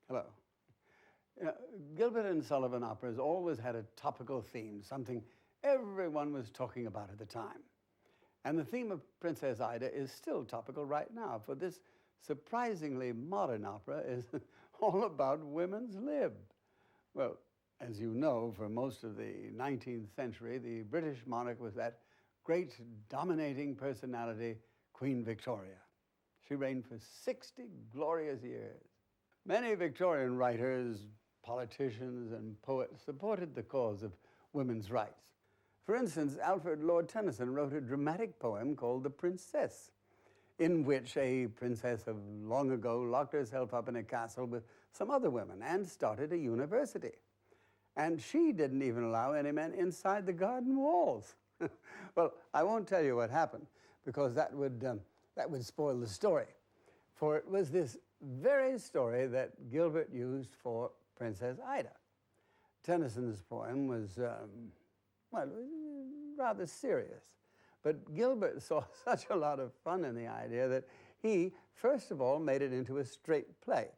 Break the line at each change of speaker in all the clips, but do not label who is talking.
Hello. You know, Gilbert and Sullivan operas always had a topical theme, something everyone was talking about at the time. And the theme of Princess Ida is still topical right now, for this surprisingly modern opera is all about women's lib. Well, as you know, for most of the 19th century, the British monarch was that great dominating personality, Queen Victoria. She reigned for 60 glorious years. Many Victorian writers, politicians, and poets supported the cause of women's rights. For instance, Alfred Lord Tennyson wrote a dramatic poem called The Princess, in which a princess of long ago locked herself up in a castle with some other women and started a university. And she didn't even allow any men inside the garden walls. Well, I won't tell you what happened, because that would spoil the story. For it was this very story that Gilbert used for Princess Ida. Tennyson's poem was, well, rather serious. But Gilbert saw such a lot of fun in the idea that he, first of all, made it into a straight play,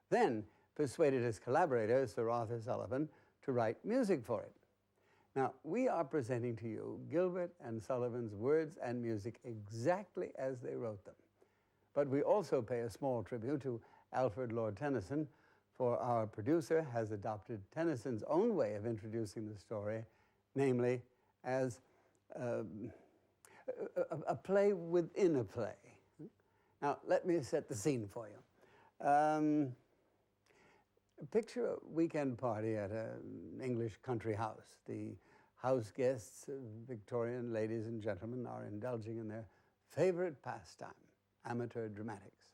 then persuaded his collaborator, Sir Arthur Sullivan, to write music for it. Now, we are presenting to you Gilbert and Sullivan's words and music exactly as they wrote them. But we also pay a small tribute to Alfred Lord Tennyson, for our producer has adopted Tennyson's own way of introducing the story, namely as a play within a play. Now, let me set the scene for you. Picture a weekend party at an English country house. The house guests, Victorian ladies and gentlemen, are indulging in their favorite pastime, amateur dramatics.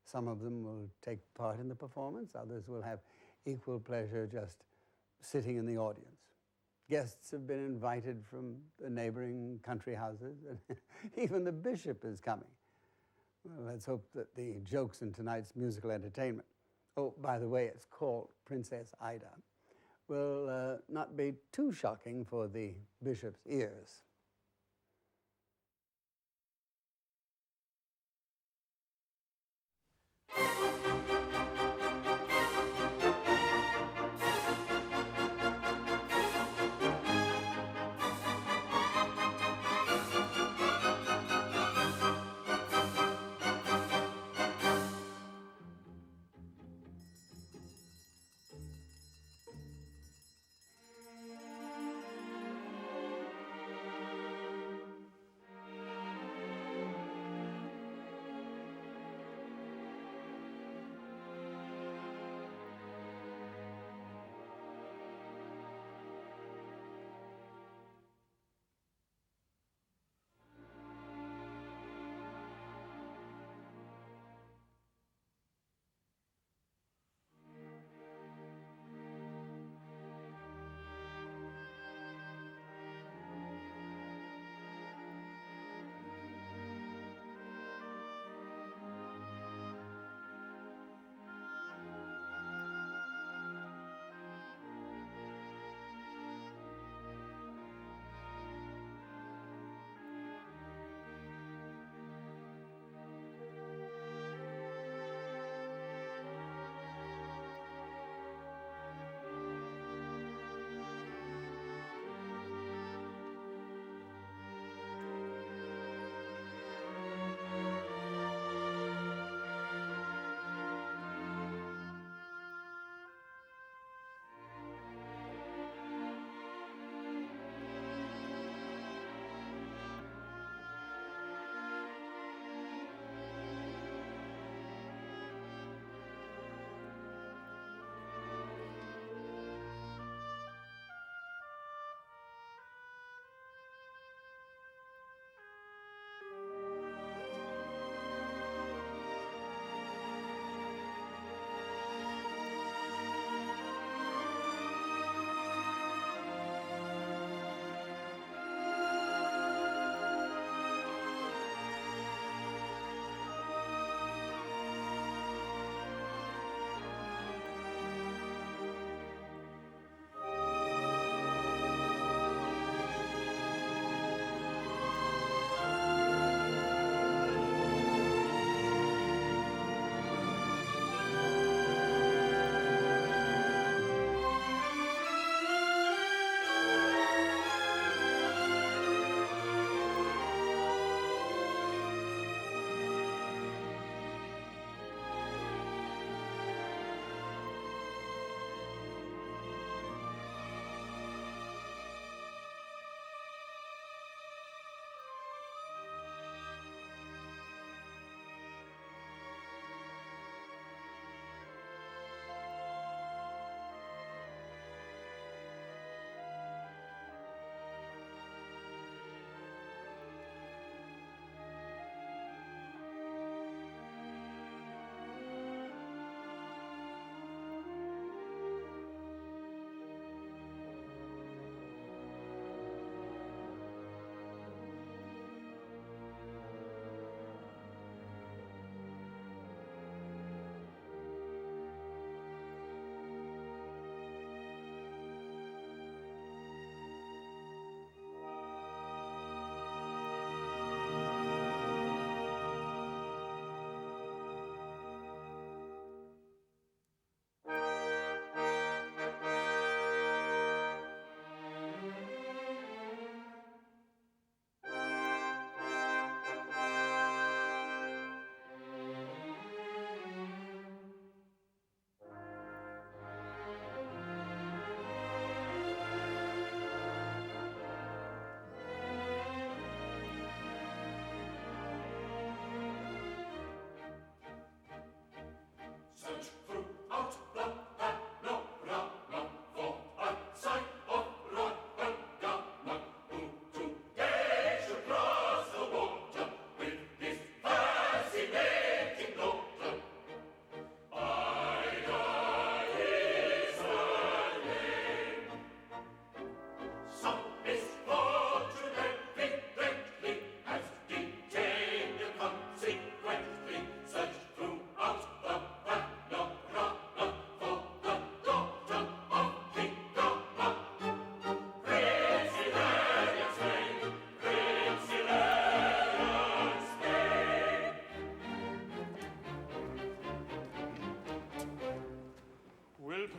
Some of them will take part in the performance, others will have equal pleasure just sitting in the audience. Guests have been invited from the neighboring country houses, and even the bishop is coming. Well, let's hope that the jokes in tonight's musical entertainment, oh, by the way, it's called Princess Ida, will not be too shocking for the bishop's ears.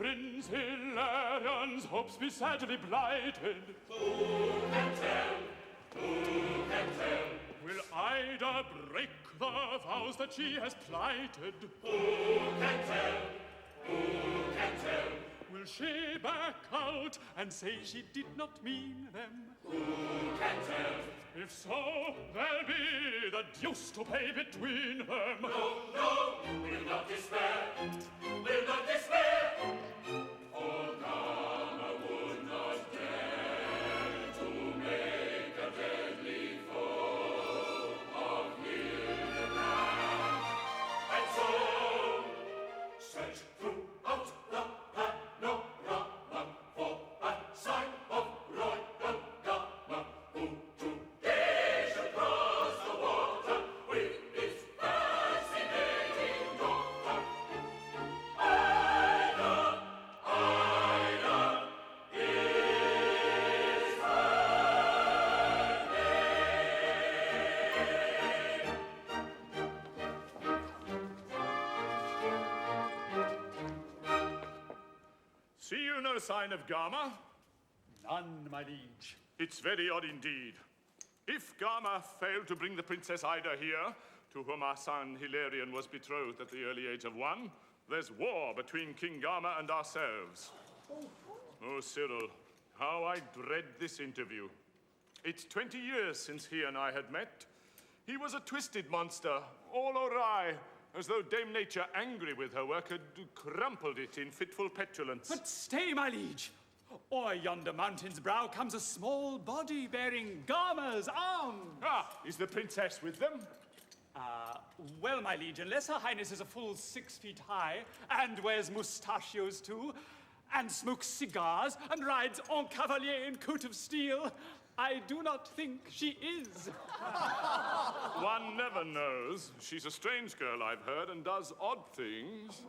Prince Hilarion's hopes be sadly blighted.
Who can tell? Who can tell?
Will Ida break the vows that she has plighted?
Who can tell? Who can tell?
Will she back out and say she did not mean them?
Who can tell?
If so, there'll be the deuce to pay between them.
No, no, we'll not despair. We'll not despair. For Gama would not dare to make a deadly foe of Hildebrand. And so, search throughout the panorama for a sign of royal Gama, who today should cross the water with his fascinating daughter. Ida, Ida is her name.
See you no sign of Gama?
None, my liege.
It's very odd indeed. If Gama failed to bring the Princess Ida here, to whom our son Hilarion was betrothed at the early age of 1, there's war between King Gama and ourselves. Oh, Cyril, how I dread this interview. It's 20 years since he and I had met. He was a twisted monster, all awry, as though Dame Nature, angry with her work, had crumpled it in fitful petulance.
But stay, my liege. O'er yonder mountain's brow comes a small body bearing Gama's arm.
Ah, is the princess with them?
Well, my liege, unless her highness is a full 6 feet high, and wears mustachios too, and smokes cigars, and rides en cavalier in coat of steel, I do not think she is.
One never knows. She's a strange girl, I've heard, and does odd things.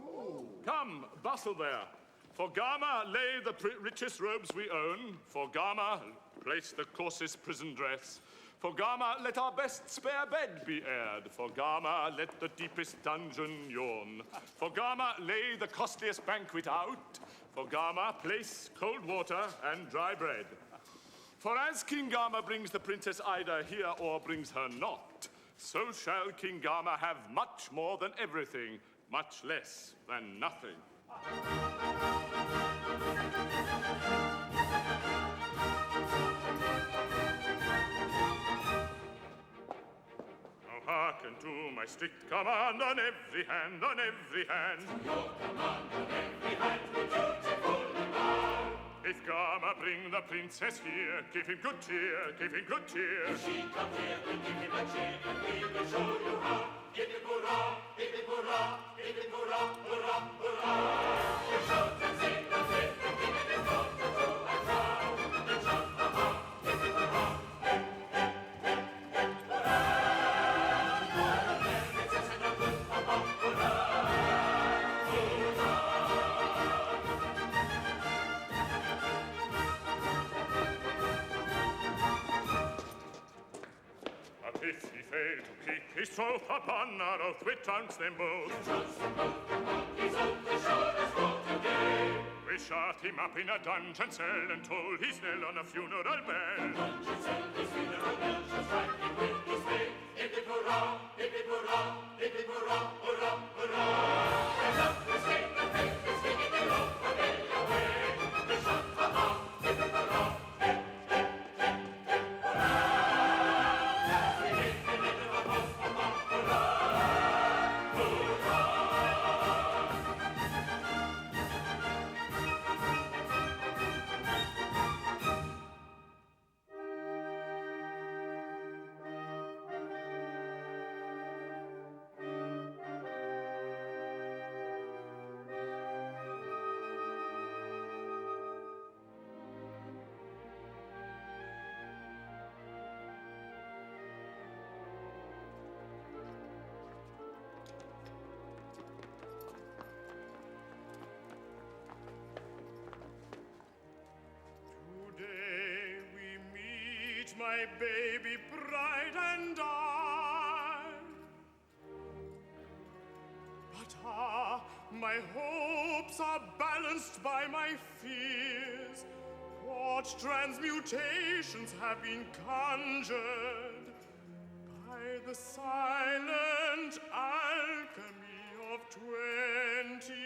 Come, bustle there. For Gama, lay the richest robes we own. For Gama, place the coarsest prison dress. For Gama, let our best spare bed be aired. For Gama, let the deepest dungeon yawn. For Gama, lay the costliest banquet out. For Gama, place cold water and dry bread. For as King Gama brings the Princess Ida here or brings her not, so shall King Gama have much more than everything, much less than nothing. Now hearken to my strict command on every hand, on every hand.
Your command on every hand will dutifully bow.
If Gama bring the princess here, give him good cheer, give him good cheer.
If she come here, we'll give him a cheer, and we will show you how. Give him hurrah, give him hurrah, give him hurrah, hurrah, hurrah. We'll shout and sing the faith and give him his daughter to a crown. We'll shout, ha-ha, give him hurrah, hey, hey, hey, hey, hurrah. For the fair princess and a good papa, hurrah, hurrah.
But if he fail to keep his troth upon our oath, we trounce them both.
His oath is sure as for today.
We shut him up in a dungeon cell and toll his knell on a funeral bell.
Dungeon cell, his funeral bell shall strike him with dismay. Hip hip hurrah, hip hip hurrah, hip hip hurrah, hurrah, hurrah. Rise up, let's take the faith, let's take it in off, we'll get away. We shout, ha-ha, hip hip hurrah, hey, hey, hey, hey, hurrah. As we hit the middle of us, ha-ha, hurrah, hurrah.
Today we meet, my baby bride and I. But
my hopes are balanced by my fears. What transmutations have been conjured by the silent alchemy of 20 years.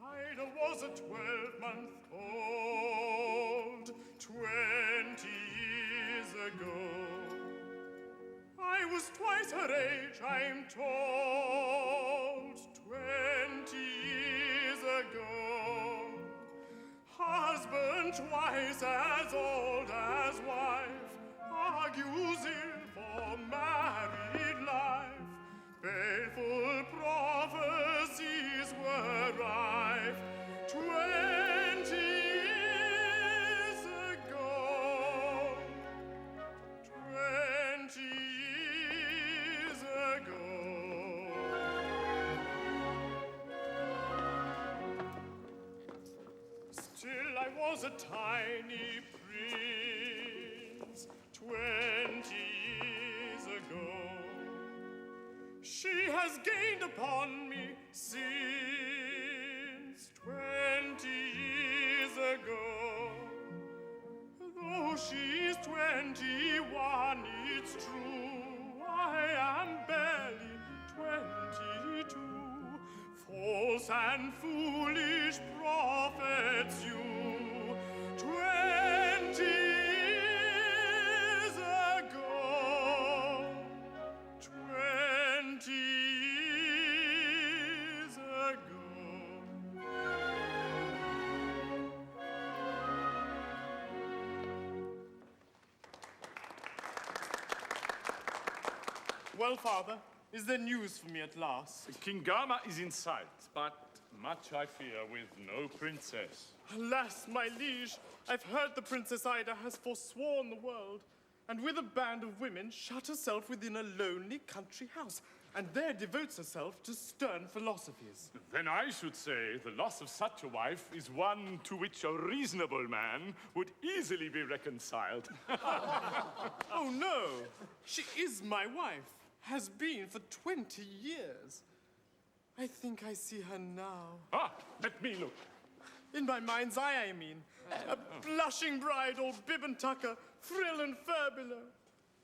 Ida was a 12-month-old 20 years ago. I was twice her age, I'm told, 20 years ago. Husband twice as old as wife argues ill for married life. Baleful prophecies were rife 20 years ago. 20 years ago. Still I was a tiny prince 20 years ago. She has gained upon me since 20 years ago. Though she's 21, it's true, I am barely 22. False and foolish prophets you. 20 years ago. 20 years ago. Well, Father, is there news for me at last?
King Gama is in sight, but much I fear with no princess.
Alas, my liege, I've heard the Princess Ida has forsworn the world, and with a band of women shut herself within a lonely country house, and there devotes herself to stern philosophies.
Then I should say the loss of such a wife is one to which a reasonable man would easily be reconciled.
Oh no, she is my wife, has been for 20 years. I think I see her now.
Ah, let me look.
In my mind's eye, I mean. A blushing bride, all bib and tucker, frill and furbelow.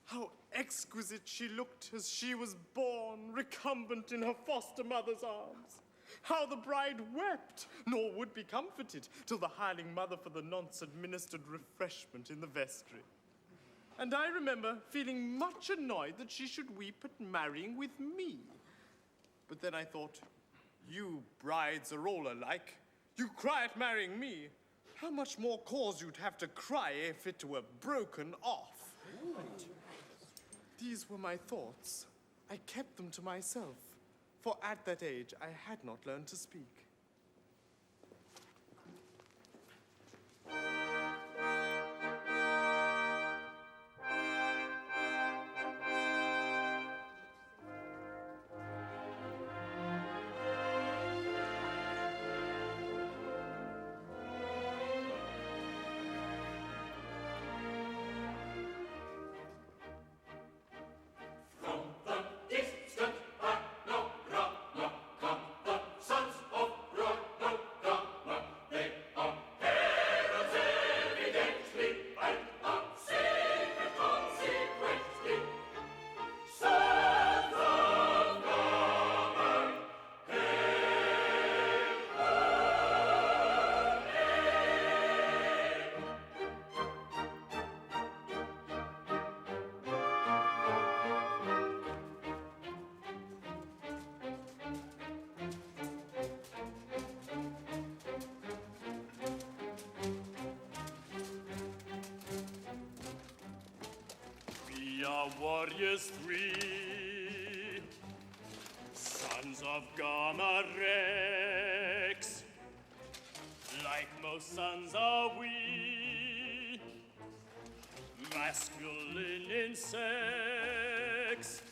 How exquisite she looked as she was born, recumbent in her foster mother's arms. How the bride wept, nor would be comforted, till the hireling mother for the nonce administered refreshment in the vestry. And I remember feeling much annoyed that she should weep at marrying with me. But then I thought, you brides are all alike. You cry at marrying me. How much more cause you'd have to cry if it were broken off. These were my thoughts. I kept them to myself, for at that age I had not learned to speak.
Distant panorama come the sons of Rama. They are heralds evidently, and are sacred consequently. Sons of Rama,
We are warriors three, sons of Gamma Rex. Like most sons are we, masculine in sex.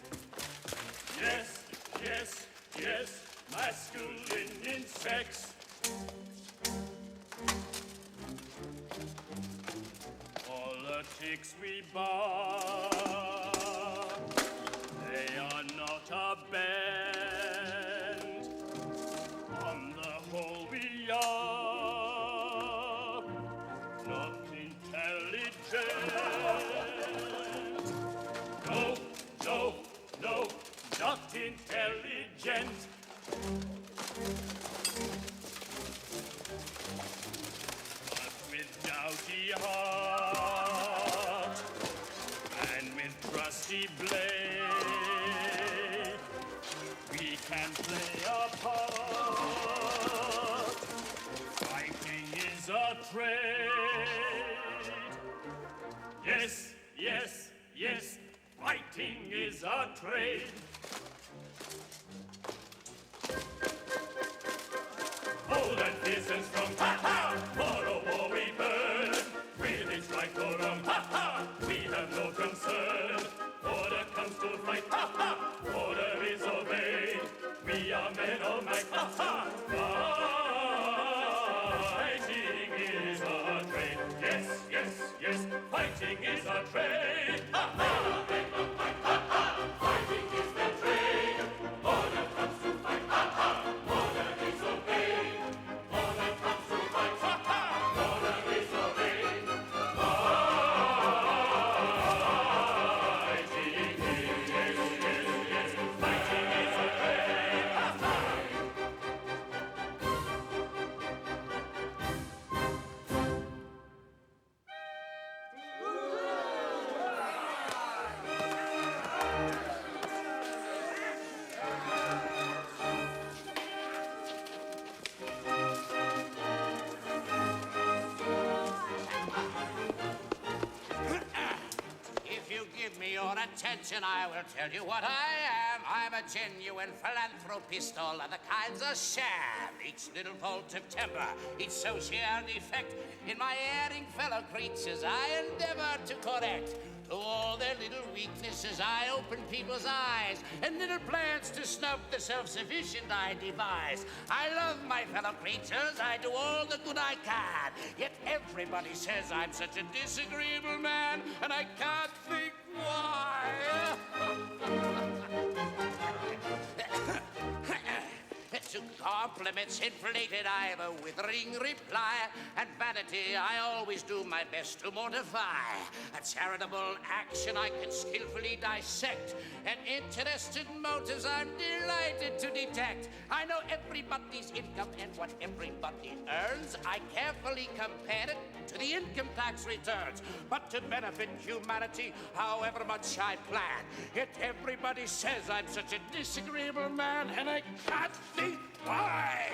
Yes, yes, yes, masculine in sex.
politics we bar. They are not a band. On the whole, we are not intelligent. No, no, no, not intelligent. But with doughty heart and with trusty blade, we can play a part. Fighting is a trade. Yes, yes, yes, fighting is a trade. Bold and fierce and strong, ha-ha! For a war we burn. Wielding strike or wrong, ha-ha! We have no concern. Order comes to fight, ha-ha! Order is obeyed. We are men of might, ha-ha! Fighting is a trade. Yes, yes, yes, fighting is a trade, ha-ha!
Fighting is the trade. Order comes to fight. Ha-ha! Order is obeyed. Order comes to fight. Ha-ha! Order is obeyed.
Fighting is a trade.
If you give me your attention, I will tell you what I am. I'm a genuine philanthropist, all other kinds are sham. Each little fault of temper, each social defect, in my erring fellow creatures I endeavor to correct. To all their little weaknesses I open people's eyes, and little plans to snub the self-sufficient I devise. I love my fellow creatures, I do all the good I can. Yet everybody says I'm such a disagreeable man, and I can't think why. To compliments inflated, I have a withering reply, and vanity I always do my best to mortify. A charitable action I can skillfully dissect, and interested motives I'm delighted to detect. I know everybody's income and what everybody earns. I carefully compare it to the income tax returns. But to benefit humanity, however much I plan, yet everybody says I'm such a disagreeable man, and I can't think why.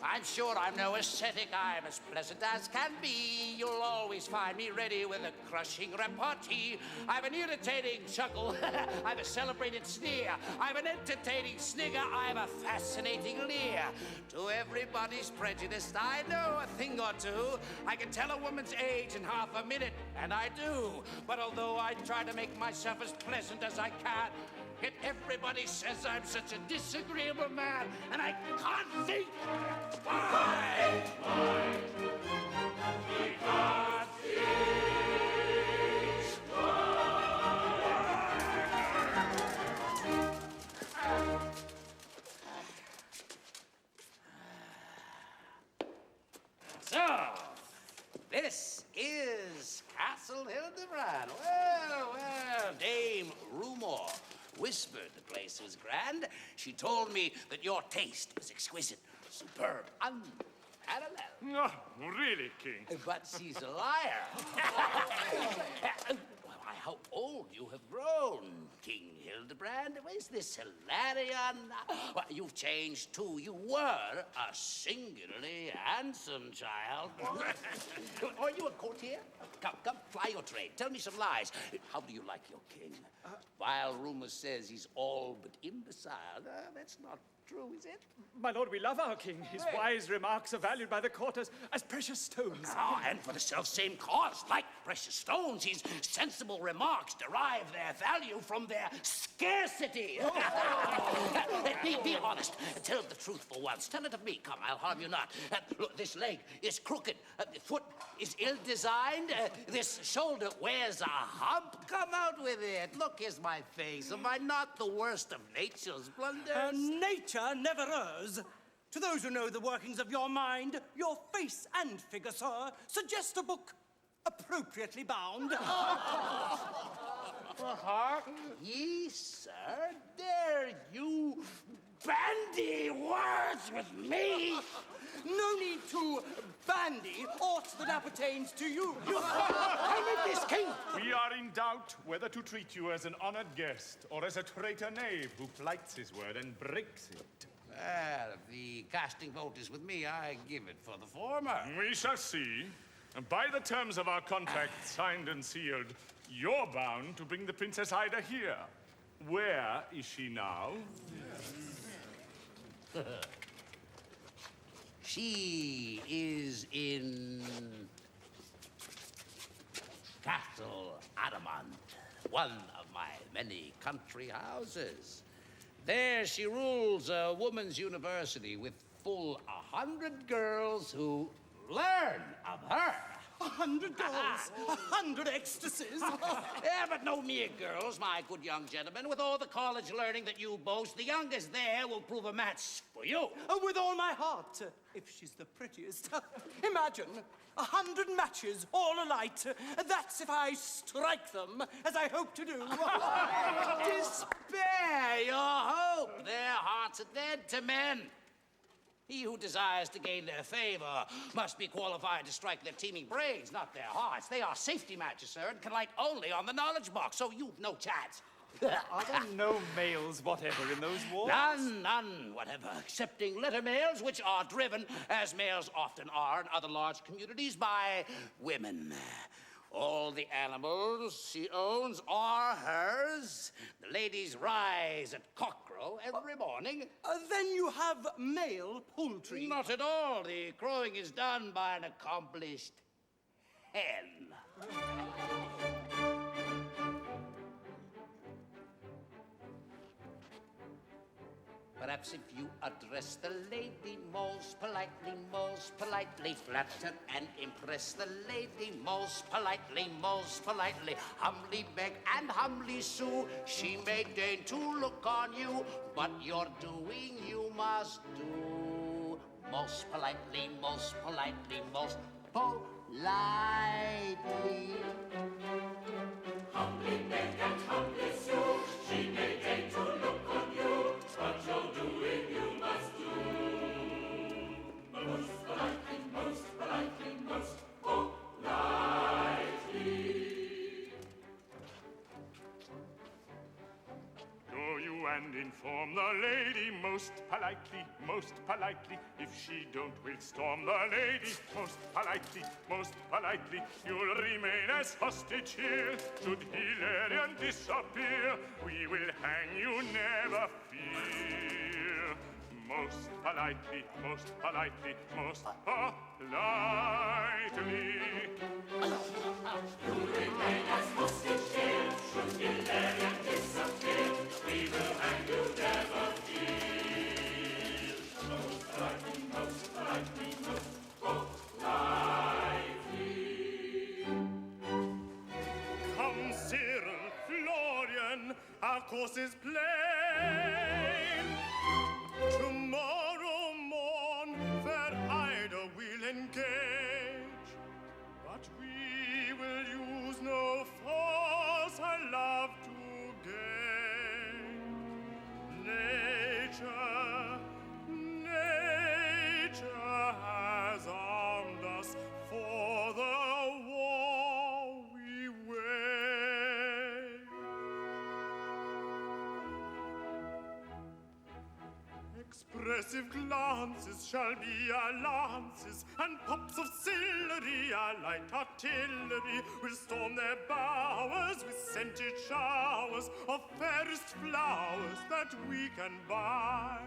I'm sure I'm no ascetic, I'm as pleasant as can be. You'll always find me ready with a crushing repartee. I've an irritating chuckle, I've a celebrated sneer, I've an entertaining snigger, I've a fascinating leer. To everybody's prejudice, I know a thing or two. I can tell a woman's age in half a minute, and I do. But although I try to make myself as pleasant as I can, yet everybody says I'm such a disagreeable man, and I can't think why. So, this is Castle Hildebrand. Well, well, Dame Rumor whispered the place was grand. She told me that your taste was exquisite, superb, unparalleled.
Oh, really, King?
But she's a liar. Why, how old you have grown, King Hildebrand. Is this Hilarion? Well, you've changed, too. You were a singularly handsome child. Are you a courtier? Come, fly your trade. Tell me some lies. How do you like your king? While rumor says he's all but imbecile, that's not true, is it?
My lord, we love our king. His wise remarks are valued by the court as precious stones.
Ah, and for the self-same cause, like precious stones, his sensible remarks derive their value from their scarcity. Be honest. Tell the truth for once. Tell it of me. Come, I'll harm you not. Look, this leg is crooked. The foot is ill-designed. This shoulder wears a hump. Come out with it. Look, here's my face. Am I not the worst of nature's blunders?
Nature never errs. To those who know the workings of your mind, your face and figure, sir, suggest a book appropriately bound.
Ye, sir, dare you bandy words with me?
No need to bandy aught that appertains to you.
I'm in this king.
We are in doubt whether to treat you as an honored guest or as a traitor knave who plights his word and breaks it.
Well, if the casting vote is with me, I give it for the former.
We shall see. And by the terms of our contract, signed and sealed, you're bound to bring the Princess Ida here. Where is she now?
She is in Castle Adamant, one of my many country houses. There she rules a woman's university with full 100 girls who learn of her.
100 girls, 100 ecstasies.
Yeah, but no mere girls, my good young gentleman. With all the college learning that you boast, the youngest there will prove a match for you.
With all my heart, if she's the prettiest. Imagine 100 matches, all alight. That's if I strike them, as I hope to do.
Despair your hope. Their hearts are dead to men. He who desires to gain their favor must be qualified to strike their teeming brains, not their hearts. They are safety matches, sir, and can light only on the knowledge box, so you've no chance.
Are there no males whatever in those wards?
None whatever, excepting letter males, which are driven, as males often are in other large communities, by women. All the animals she owns are hers. The ladies rise at cockcrow every morning.
Then you have male poultry.
Not at all. The crowing is done by an accomplished hen. Perhaps if you address the lady most politely, flatter and impress the lady most politely, humbly beg and humbly sue, she may deign to look on you, but your doing you must do most politely, most politely, most politely.
Humbly beg and humbly sue, she may deign to look on you, but your doing you must do. Most politely, most politely, most politely.
Go you and inform the lady most politely, most politely. If she don't, we'll storm the lady most politely, most politely. You'll remain as hostage here. Should Hilarion disappear, we will hang you, never fear. Most politely, most politely, most politely.
You'll remain as hostage here. Should Hilarion disappear, we will hang you, never fear. Most politely, most politely, most politely.
Come, Cyril, Florian, our course is plain. Tomorrow morn, fair Ida will engage, but we will use no force her love to gain. Nature has armed us for the war we wage. Expressive glances shall be our lances, and pops of celery our light artillery. We'll storm their bowers with scented showers of fairest flowers that we can buy.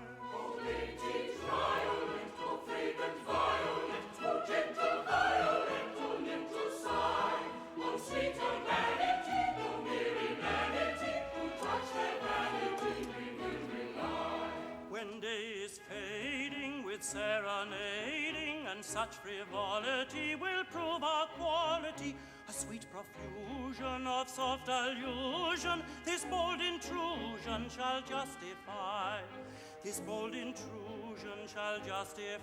dainty violet, oh fragrant violet, oh gentle violet, oh little sigh, oh sweet urbanity, oh merry vanity, who touch their vanity we will rely.
When day is fading with serenading and such frivolity will prove our quality, a sweet profusion of soft allusion, this bold intrusion shall justify. This bold intrusion shall justify.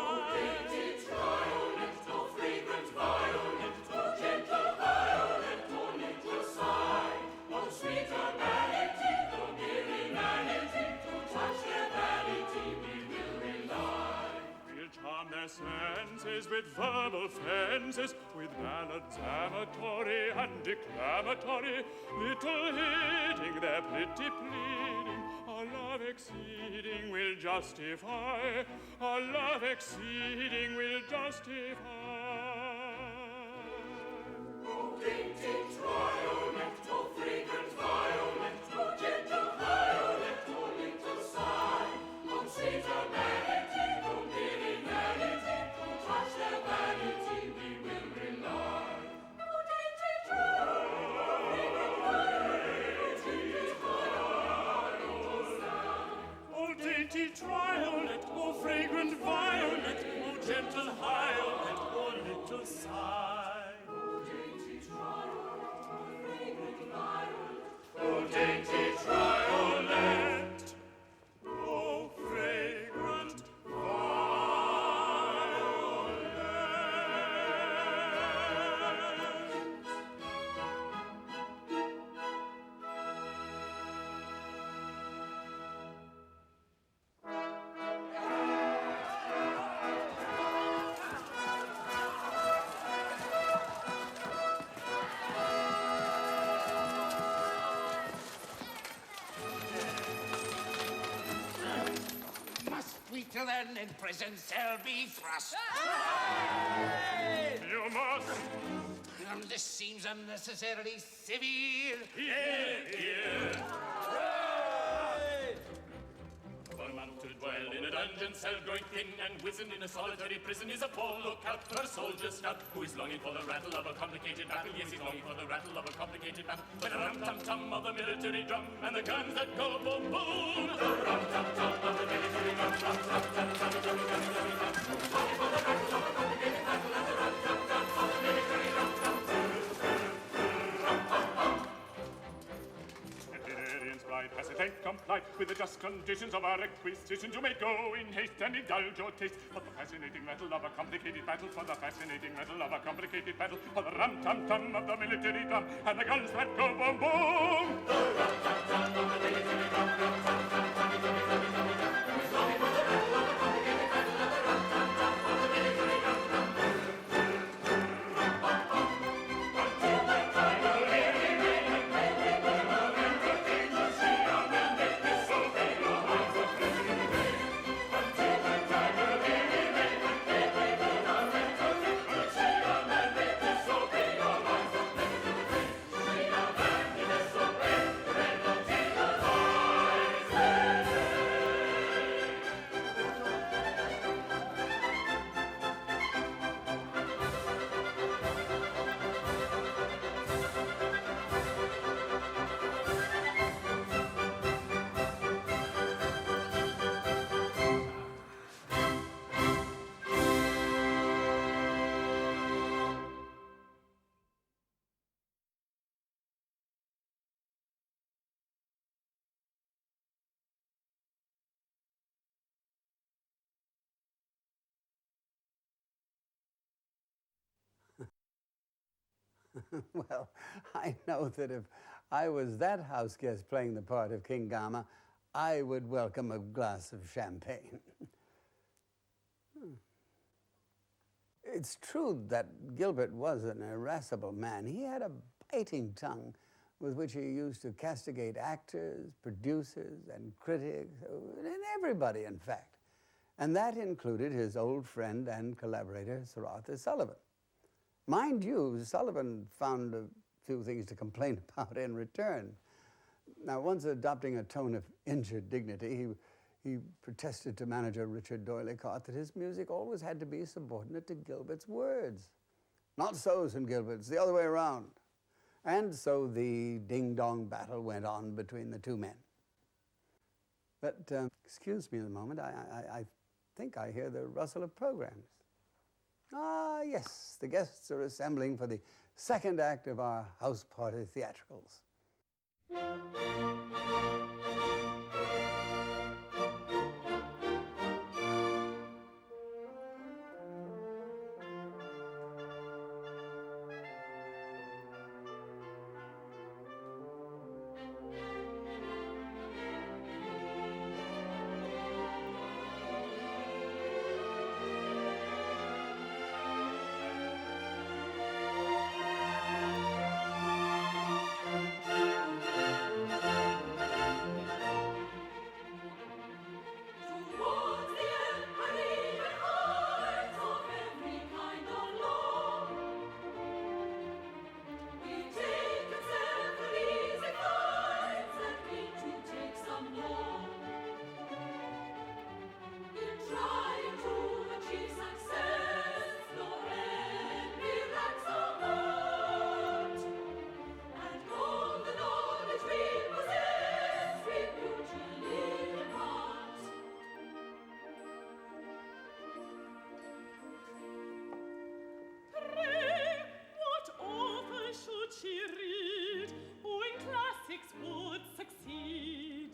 Oh dainty violet, oh fragrant violet, oh gentle violet, oh little sigh, oh sweet urbanity, oh merry vanity, to touch their vanity we will rely.
We'll charm their senses with verbal fences, with ballads amatory and declamatory, little heeding their pretty pleading. Our love exceeding will justify, our love exceeding will justify.
Oh dainty violet, oh fragrant violet, oh gentle violet, oh little sigh, oh sweet urbanity, oh merry vanity, to touch their vanity we will rely. Oh dainty
Oh dainty violet, oh fragrant violet, oh gentle violet, oh little sigh.
oh dainty
Violet, oh fragrant violet.
Must we till then in prison cell be thrust?
You must
This seems unnecessarily severe.
For a man to dwell in a dungeon cell growing thin and wizened in a solitary prison is a poor lookout for a soldier stout who is longing for the rattle of a complicated battle. Yes, he's longing for the rattle of a complicated battle. With the rum-tum-tum of the military drum and the guns that go boom boom. The rum-tum-tum of the military drum, rum-tum-tum, longing for the rattle of a complicated battle and the rum-tum-tum of the military drum, hesitate, comply with the just conditions of our requisitions. You may go in haste and indulge your taste for the fascinating rattle of a complicated battle, for the fascinating rattle of a complicated battle, for the rum-tum-tum of the military drum and the guns that go boom boom. The rum-tum-tum of the military drum, rum-tum-tum, longing for the rattle of a complicated battle and the rum-tum-tum of the military drum, until that time will really reign and play with the love and entertain the sea on and make disobey your minds of free reign. Until that time will really reign and play with the love and entertain the sea on and make disobey your minds of free reign. Sea on and disobey, penalty the voices.
Well, I know that if I was that house guest playing the part of King Gama, I would welcome a glass of champagne. It's true that Gilbert was an irascible man. He had a biting tongue with which he used to castigate actors, producers, and critics, and everybody, in fact. And that included his old friend and collaborator, Sir Arthur Sullivan. Mind you, Sullivan found a few things to complain about in return. Now, once adopting a tone of injured dignity, he protested to manager Richard Doyleycott that his music always had to be subordinate to Gilbert's words. Not so, St. Gilbert, it's the other way around. And so the ding-dong battle went on between the two men. But excuse me a moment, I think I hear the rustle of programs. Ah, yes, the guests are assembling for the second act of our house party theatricals.
Towards the empyrean heights of every kind of law, we take several easy flights and mean to take some more. In trying to achieve success, nor envy ranks our heart, and all the knowledge we possess we mutually impart.
Pray, what author should she read who in classics would succeed?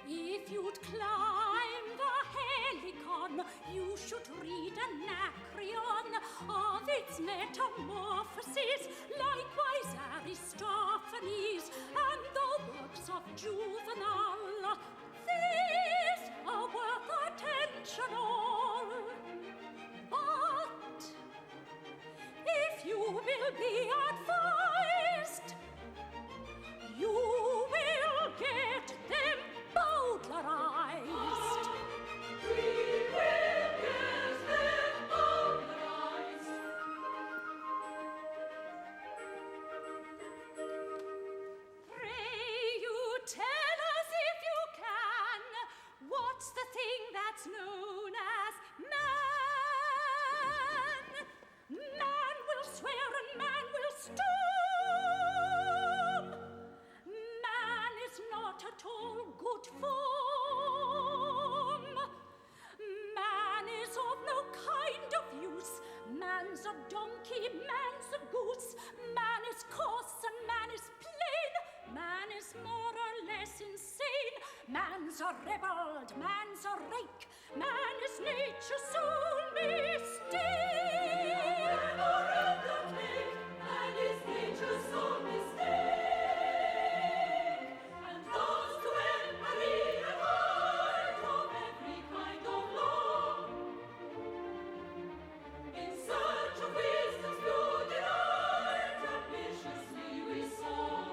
If you'd climb the Helicon, you should read Anacreon of its metamorphoses, likewise Aristophanes and the works of Juvenal. These are worth attention all. But if you will be advised, you will get them bowdlerized.
We will get them bowdlerized.
Pray you tell us if you can, what's the thing that's known as man? Man will swear and man will storm. Man is not at all good form. Man is of no kind of use. Man's a donkey, man's a goose. Man is coarse and man is plain. Man is more or less insane. Man's a rebel, man's a rake. Man is nature's sole mistake.
Man is nature's sole mistake. And thus to empyrean height of every kind of law, in search of wisdom's pure delight, ambitiously we soar.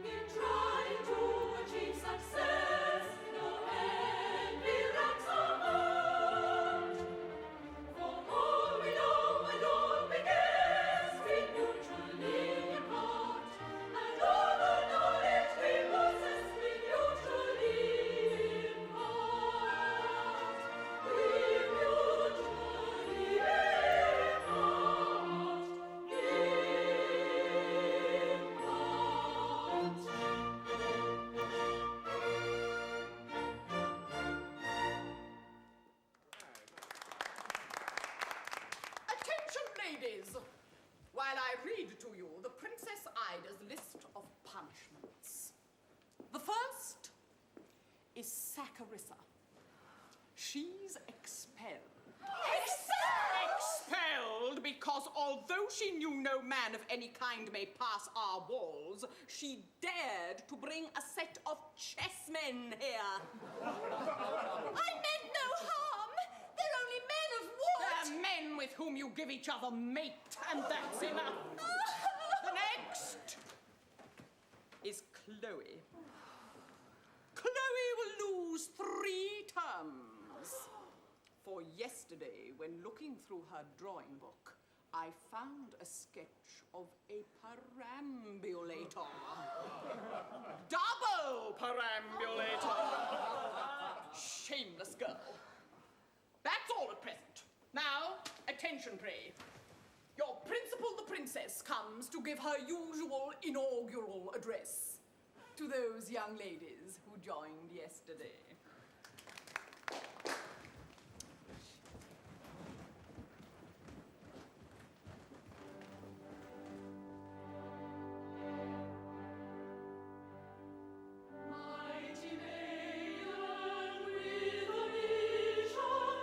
In trying to achieve success, no envy ranks our heart. For all we know and all we guess, we mutually impart. And all the knowledge we possess, we mutually impart. We mutually
Attention, ladies! While I read to you the Princess Ida's list of punishments. The first is Saccharissa. She's expelled. Expelled because although she knew no man of any kind may pass our walls, she dared to bring a set of chessmen here.
I meant no harm. They're only men of war.
They're men with whom you give each other mate, and that's enough. The next is Chloe. Chloe will lose 3 terms. For yesterday, when looking through her drawing book, I found a sketch of a perambulator. Double perambulator. Shameless girl. That's all at present. Now, attention, pray. Your principal, the princess, comes to give her usual inaugural address to those young ladies who joined yesterday. Mighty maiden with a vision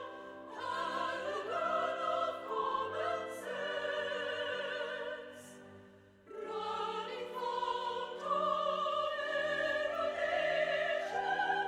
and a gun of common sense, running fount of erudition,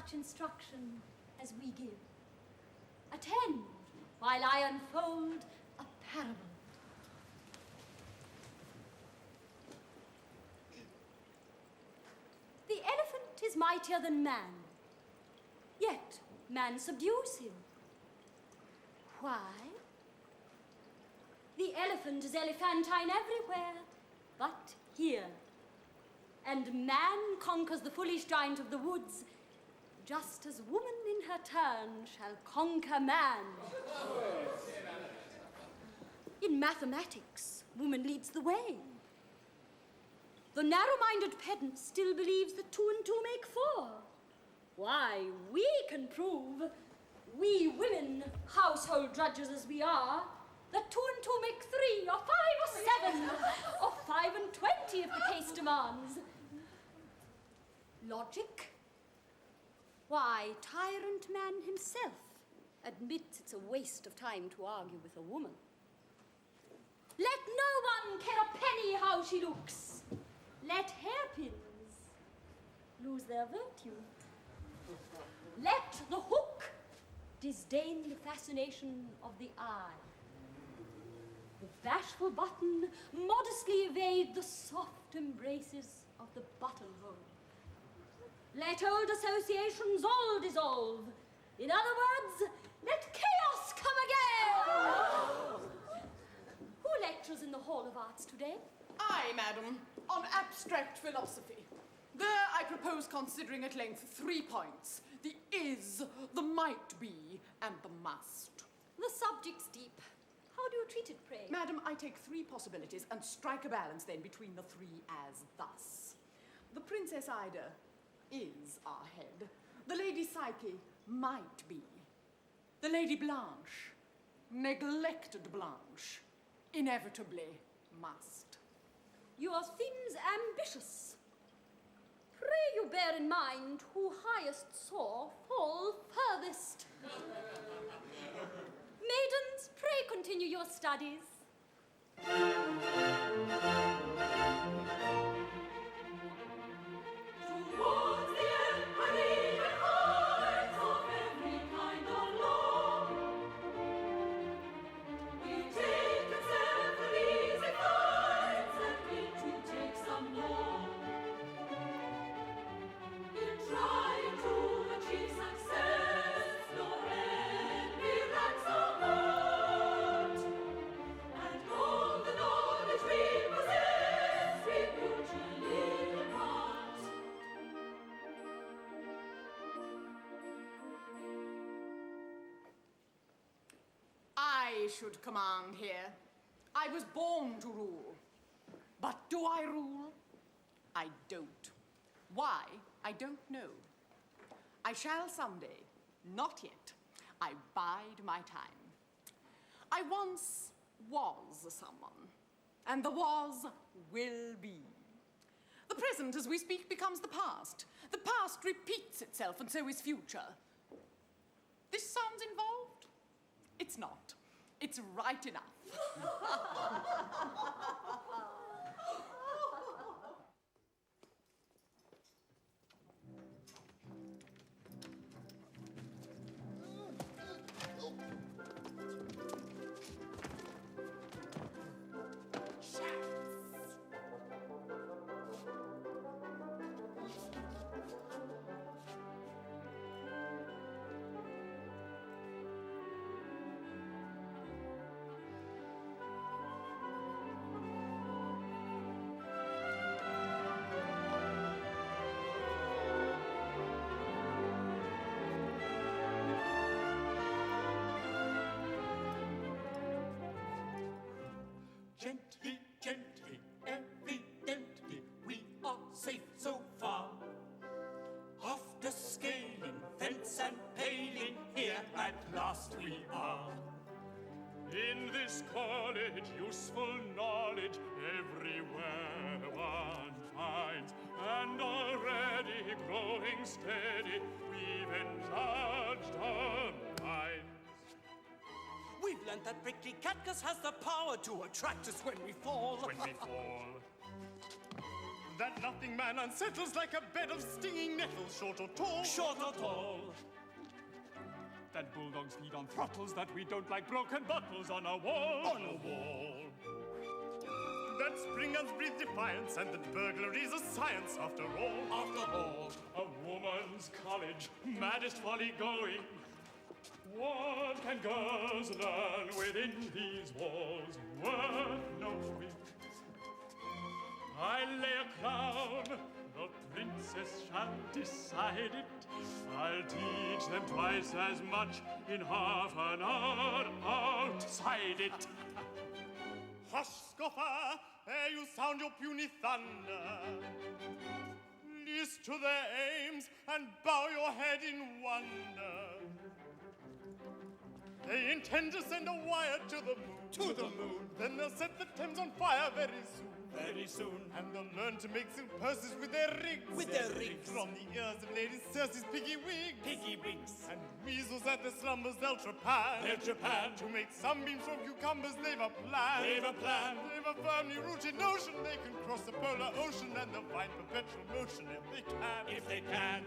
such instruction as we give. Attend while I unfold a parable. The elephant is mightier than man, yet man subdues him. Why? The elephant is elephantine everywhere, but here. And man conquers the foolish giant of the woods, just as woman in her turn shall conquer man. In mathematics, woman leads the way. The narrow-minded pedant still believes that 2 and 2 make 4. Why, we can prove, we women, household drudges as we are, that 2 and 2 make 3, or 5, or 7, or 5 and 20 if the case demands. Logic? Why, tyrant man himself admits it's a waste of time to argue with a woman. Let no one care a penny how she looks. Let hairpins lose their virtue. Let the hook disdain the fascination of the eye. The bashful button modestly evade the soft embraces of the buttonhole. Let old associations all dissolve. In other words, let chaos come again! Who lectures in the Hall of Arts today?
I, madam, on abstract philosophy. There I propose considering at length 3 points: the is, the might be, and the must.
The subject's deep. How do you treat it, pray?
Madam, I take 3 possibilities and strike a balance then between the 3 as thus. The Princess Ida is our head. The Lady Psyche might be. The Lady Blanche, neglected Blanche, inevitably must.
Your theme's ambitious. Pray you bear in mind who highest saw fall furthest. Maidens, pray continue your studies. Towards the empyrean heights of every kind of law, we take and several easy flights, and we too take some more. In trying to achieve success, nor envy ranks our heart, and all the knowledge we possess, we mutually impart.
I should command here. I was born to rule. But do I rule? I don't. Why? I don't know. I shall someday. Not yet. I bide my time. I once was someone, and the was will be. The present, as we speak, becomes the past. The past repeats itself, and so is future. This sounds involved? It's not. It's right enough.
Gently, gently, evidently, we are safe so far. After scaling fence and paling, here at last we are.
In this college, useful knowledge everywhere one finds, and already growing steady, we've enlarged our minds.
We've learned that prickly cactus has the power to attract us when we fall.
When we fall.
that nothing man unsettles like a bed of stinging nettles, short or tall.
Short or tall. That bulldogs feed on throttles, that we don't like broken bottles on a wall.
On a wall. That spring guns breathe defiance, and that burglary's a science after all.
After all, a woman's college, maddest folly going. What can girls learn within these walls worth knowing? I lay a crown, the princess shall decide it. I'll teach them twice as much in half an hour outside it.
Hush, scoffer, ere you sound your puny thunder. List to their aims and bow your head in wonder. They intend to send a wire to the moon.
To the moon.
Then they'll set the Thames on fire very soon.
Very soon.
And they'll learn to make silk purses with their rigs.
With their rigs.
From the ears of Lady Circe's piggy wigs.
Piggy wigs.
And weasels at their slumbers they'll trepan.
They'll trepan.
To make sunbeams from cucumbers they've a plan.
They've a plan.
They've a firmly rooted notion they can cross the polar ocean and they'll find perpetual motion if they can.
If they can.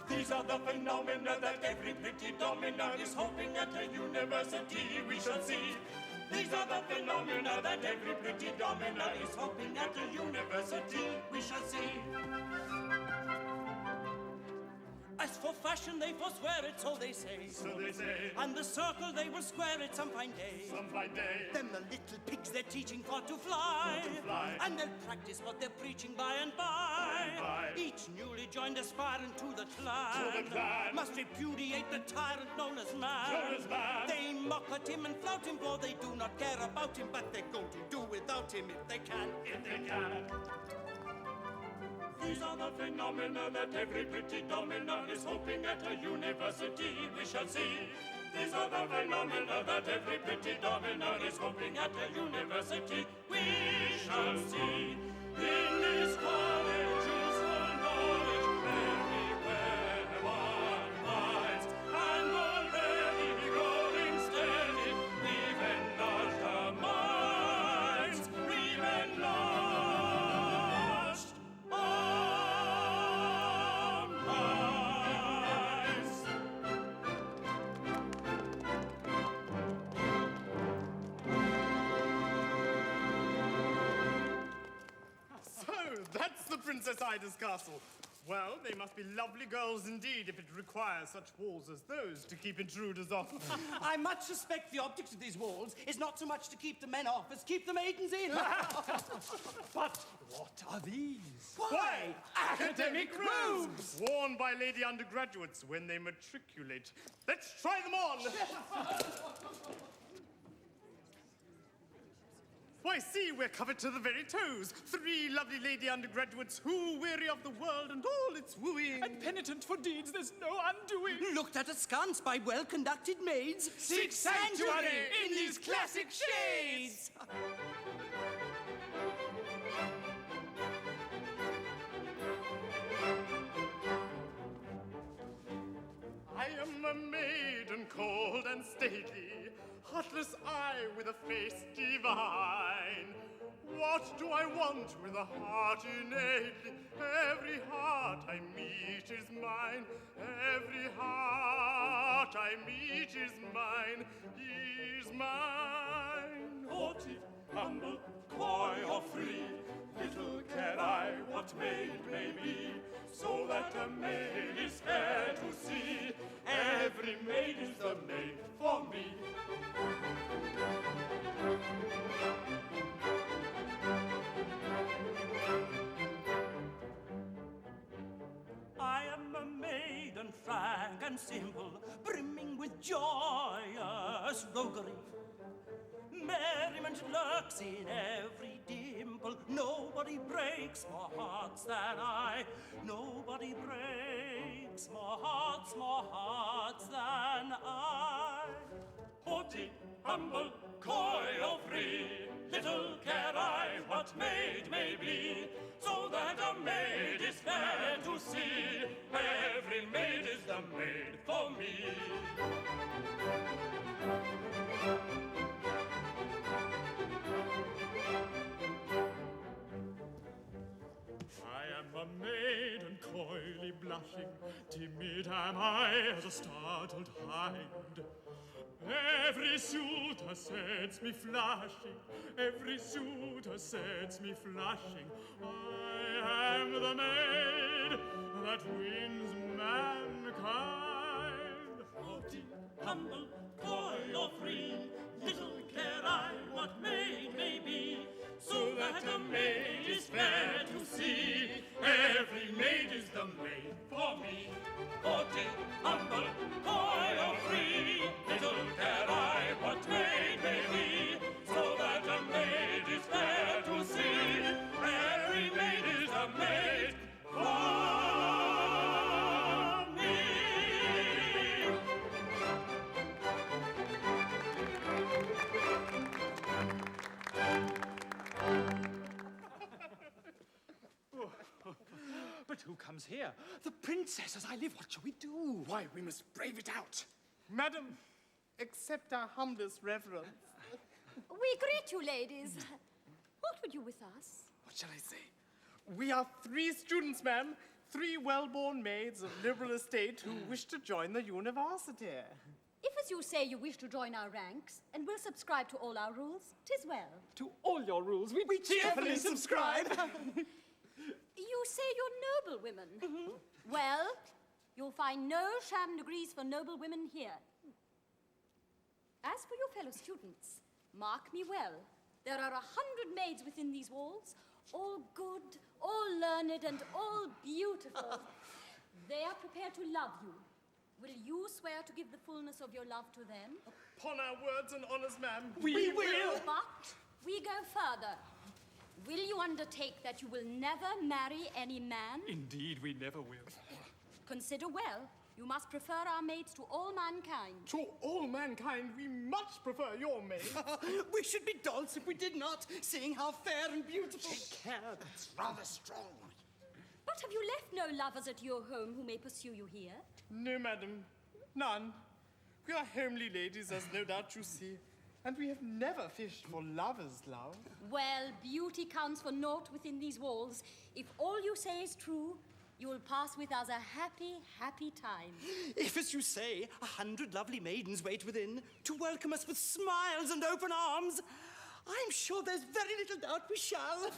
These are the phenomena that every pretty domina is hoping at a university we shall see. These are the phenomena that every pretty domina is hoping at a university we shall see. As for fashion, they forswear it, so they say.
So they say.
And the circle, they will square it some fine day.
Some fine day.
Then the little pigs they're teaching for to fly.
To fly.
And they'll practice what they're preaching by and by.
By.
Each newly joined aspirant to the clan.
To the clan.
Must repudiate the tyrant known as man.
Known as man.
They mock at him and flout him, for they do not care about him, but they're going to do without him if they can.
If they can.
These are the phenomena that every pretty domina is hoping at a university we shall see. These are the phenomena that every pretty domina is hoping at a university we shall see. In this college, useful knowledge everywhere one finds, and already growing steady, we've enlarged our minds, we've enlarged our minds.
So, that's the Princess Ida's castle. Well, they must be lovely girls indeed if it requires such walls as those to keep intruders off.
I much suspect the object of these walls is not so much to keep the men off as keep the maidens in.
But what are these?
Why? Academic robes!
Worn by lady undergraduates when they matriculate. Let's try them on! Why, see, we're covered to the very toes. 3 lovely lady undergraduates who, weary of the world and all its wooing.
And penitent for deeds there's no undoing.
Looked at askance by well-conducted maids.
Seek sanctuary
in these classic shades!
I am a maiden cold and stately, heartless eye with a face divine. What do I want with a heart innately? Every heart I meet is mine. Every heart I meet is mine, is mine.
Haughty, humble, coy or free, little care I what maid may be, so that a maid is fair to see. Every maid is the maid for me.
I am a maiden frank and simple, brimming with joyous roguery. Merriment lurks in every dimple. Nobody breaks more hearts than I. Nobody breaks more hearts than I.
Haughty, humble, coy or free, little care I what maid may be, so that a maid is fair to see. Every maid is the maid for me.
Timid am I as a startled hind. Every suitor sets me flashing, every suitor sets me flashing. I am the maid that wins mankind.
Haughty, humble, coy or free, little care I what maid may be, so that a maid is fair to see. Every maid is the maid for me. Haughty, humble, coy or free, little care I what maid may be, so that a maid is fair to see. Every maid is a maid for me.
But who comes here? The princess, as I live. What shall we do?
Why, we must brave it out. Madam, accept our humblest reverence.
We greet you, ladies. What would you with us?
What shall I say? We are 3 students, ma'am. 3 well-born maids of liberal estate who wish to join the university.
If, as you say, you wish to join our ranks and will subscribe to all our rules, 'tis well.
To all your rules, we cheerfully subscribe.
You say you're noble women. Well, you'll find no sham degrees for noble women here. As for your fellow students, mark me well. There are 100 maids within these walls, all good, all learned, and all beautiful. They are prepared to love you. Will you swear to give the fullness of your love to them?
Upon our words and honors, ma'am.
We will.
But we go further. Will you undertake that you will never marry any man?
Indeed, we never will.
Consider well, you must prefer our maids to all mankind.
To all mankind, we much prefer your maid.
We should be dolts if we did not, seeing how fair and beautiful.
Take care, that's rather strong.
But have you left no lovers at your home who may pursue you here?
No, madam, none. We are homely ladies, as no doubt you see, and we have never fished for lovers' love.
Well, beauty counts for naught within these walls. If all you say is true, you will pass with us a happy, happy time.
If, as you say, 100 lovely maidens wait within to welcome us with smiles and open arms, I'm sure there's very little doubt we shall.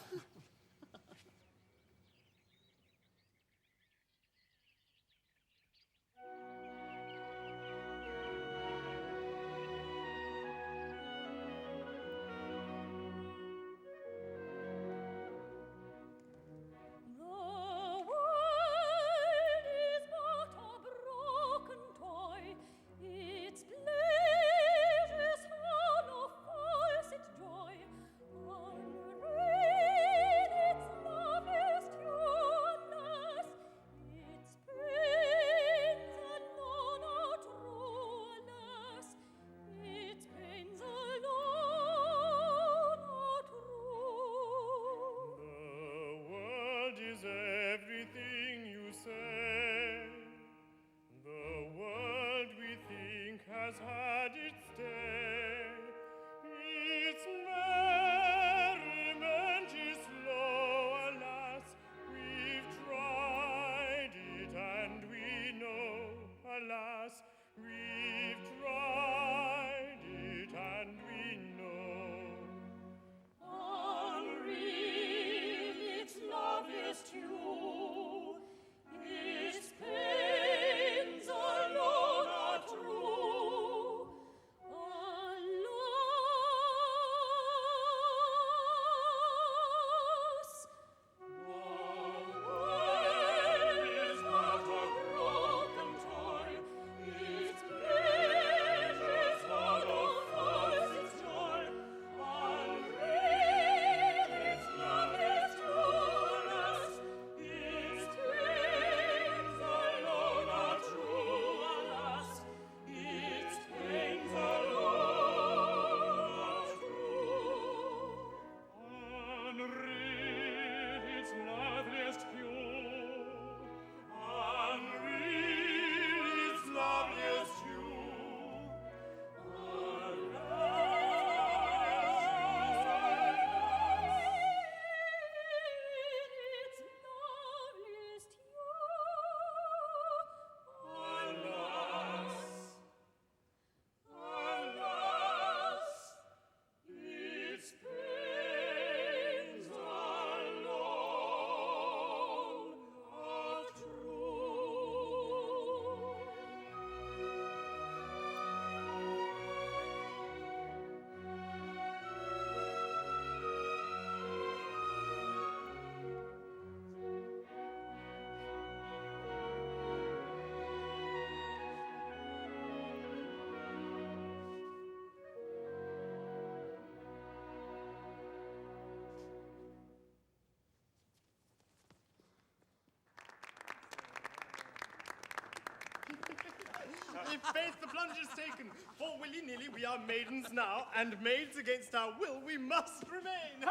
If faith the plunge is taken, for willy-nilly we are maidens now, and maids against our will we must remain.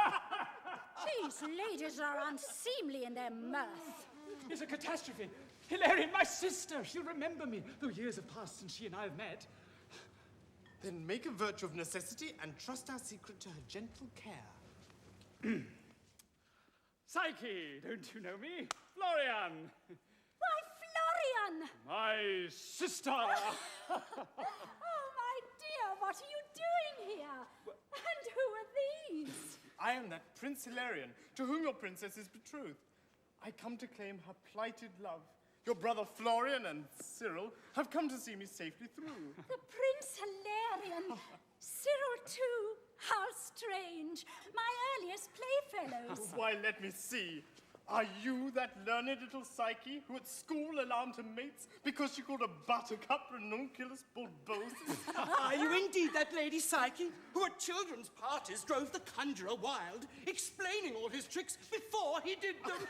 These ladies are unseemly in their mirth.
It's a catastrophe. Hilarion, my sister, she'll remember me, though years have passed since she and I have met.
Then make a virtue of necessity and trust our secret to her gentle care.
Psyche, don't you know me? Florian,
Why, Florian!
my sister.
Oh, my dear, what are you doing here? And who are these?
I am that Prince Hilarion, to whom your princess is betrothed. I come to claim her plighted love. Your brother Florian and Cyril have come to see me safely through.
The Prince Hilarion. Cyril, too. How strange. My earliest playfellows.
Why, let me see. Are you that learned little Psyche who at school alarmed her mates because she called a buttercup ranunculus bulbosus?
Are you indeed that Lady Psyche, who at children's parties drove the conjurer wild, explaining all his tricks before he did them?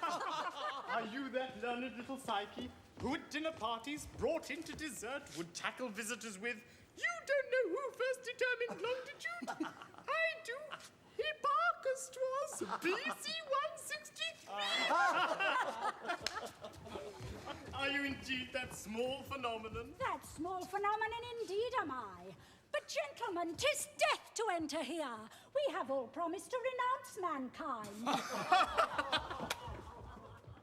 Are you that learned little Psyche who at dinner parties brought into dessert would tackle visitors with, "You don't know who first determined longitude? I do. Hipparchus 'twas, BC 163. Are you indeed that small phenomenon?
That small phenomenon indeed am I. But, gentlemen, 'tis death to enter here. We have all promised to renounce mankind.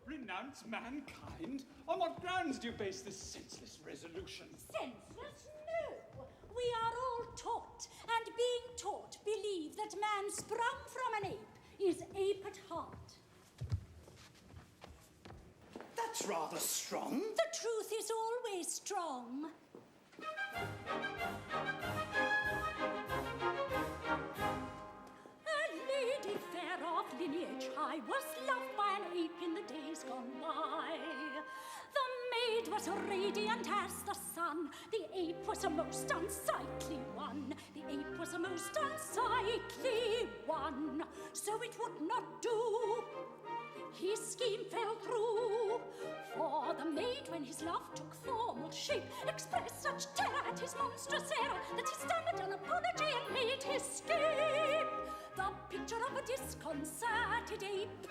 Renounce mankind? On what grounds do you base this senseless resolution?
Senseless? No. We are all taught, and being taught, believe that man sprung from an ape is ape at heart.
That's rather strong.
The truth is always strong. A lady fair of lineage high was loved by an ape in the days gone by. The maid was radiant as the sun. The ape was a most unsightly one. The ape was a most unsightly one. So it would not do. His scheme fell through. For the maid, when his love took formal shape, expressed such terror at his monstrous error that he stammered an apology and made his escape. The picture of a disconcerted ape.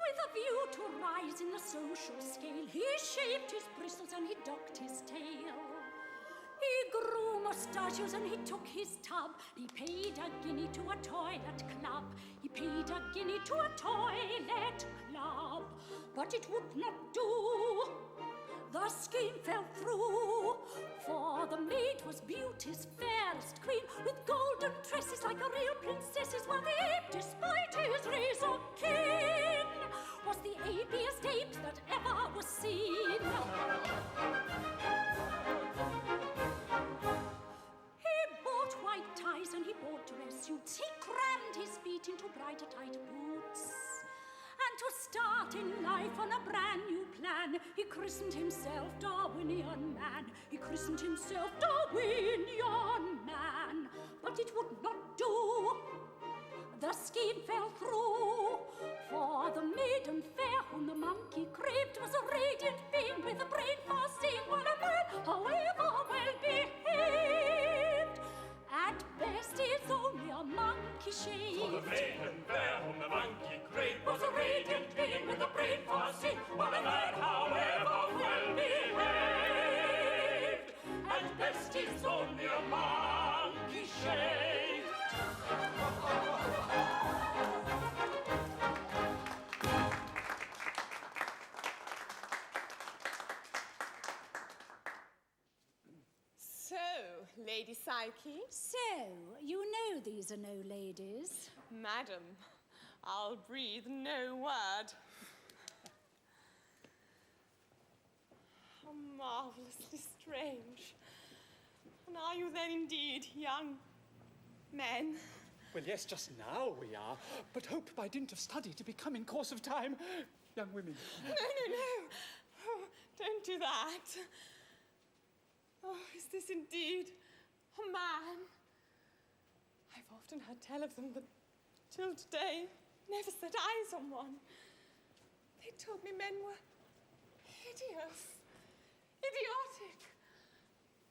With a view to rise in the social scale, he shaved his bristles and he docked his tail. He grew mustachios and he took his tub. He paid a guinea to a toilet club. He paid a guinea to a toilet club. But it would not do. The scheme fell through. For the maid was beauty's fairest queen, with golden tresses like a real princess's, while the ape, despite his razor keen, was the apiest ape that ever was seen. White ties and he bought dress suits. He crammed his feet into brighter, tighter boots. And to start in life on a brand new plan, he christened himself Darwinian Man. He christened himself Darwinian Man. But it would not do. The scheme fell through. For the maiden fair whom the monkey craved was a radiant being with a brain for seeing, while a man, however well behaved, at best is only a monkey shade.
For the maiden fair whom the monkey craved was a radiant being with a brain for seeing, while a man, however well behaved, at best is only a monkey shade.
So, Lady Psyche?
So, you know these are no ladies.
Madam, I'll breathe no word. How marvelously strange. And are you then indeed young men?
Well, yes, just now we are, but hope by dint of study to become in course of time young women.
No. Oh, don't do that. Oh, is this indeed a man? I've often heard tell of them, but till today never set eyes on one. They told me men were hideous, idiotic,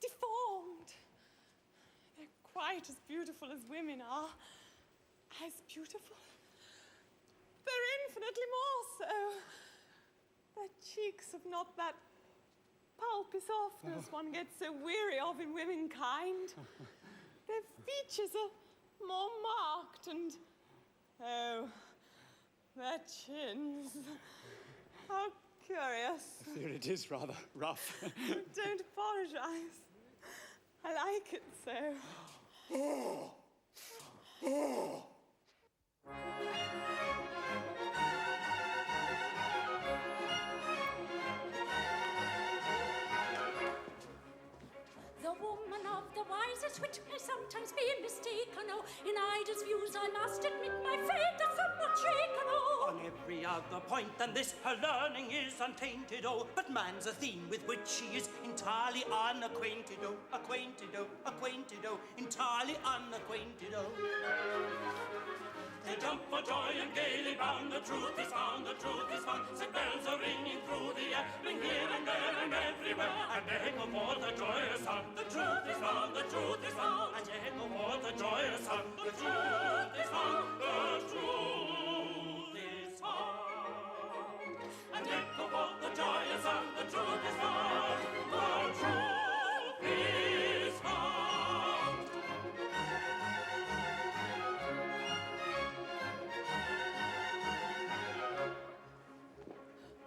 deformed. They're quite as beautiful as women are. As beautiful. They're infinitely more so. Their cheeks have not that pulpy softness one gets so weary of in womankind. Their features are more marked and, oh, their chins. How curious.
Here it is, rather rough.
Don't apologize. I like it so.
The woman of the wisest wit may sometimes be mistaken, oh. In Ida's views, I must admit my faith is somewhat shaken, oh.
On every other point than this, her learning is untainted, oh. But man's a theme with which she is entirely unacquainted, oh. Acquainted, oh, acquainted, oh. Entirely unacquainted, oh.
They jump for joy and gaily bound. The truth is found, the truth is found. Sick bells are ringing through the air, ring here and there and everywhere. And echo forth a joyous sound. The truth is found, the truth is found. And echo forth a joyous sound. The truth is found, the truth is found. And echo forth the joyous sound. The truth is found, the truth is found.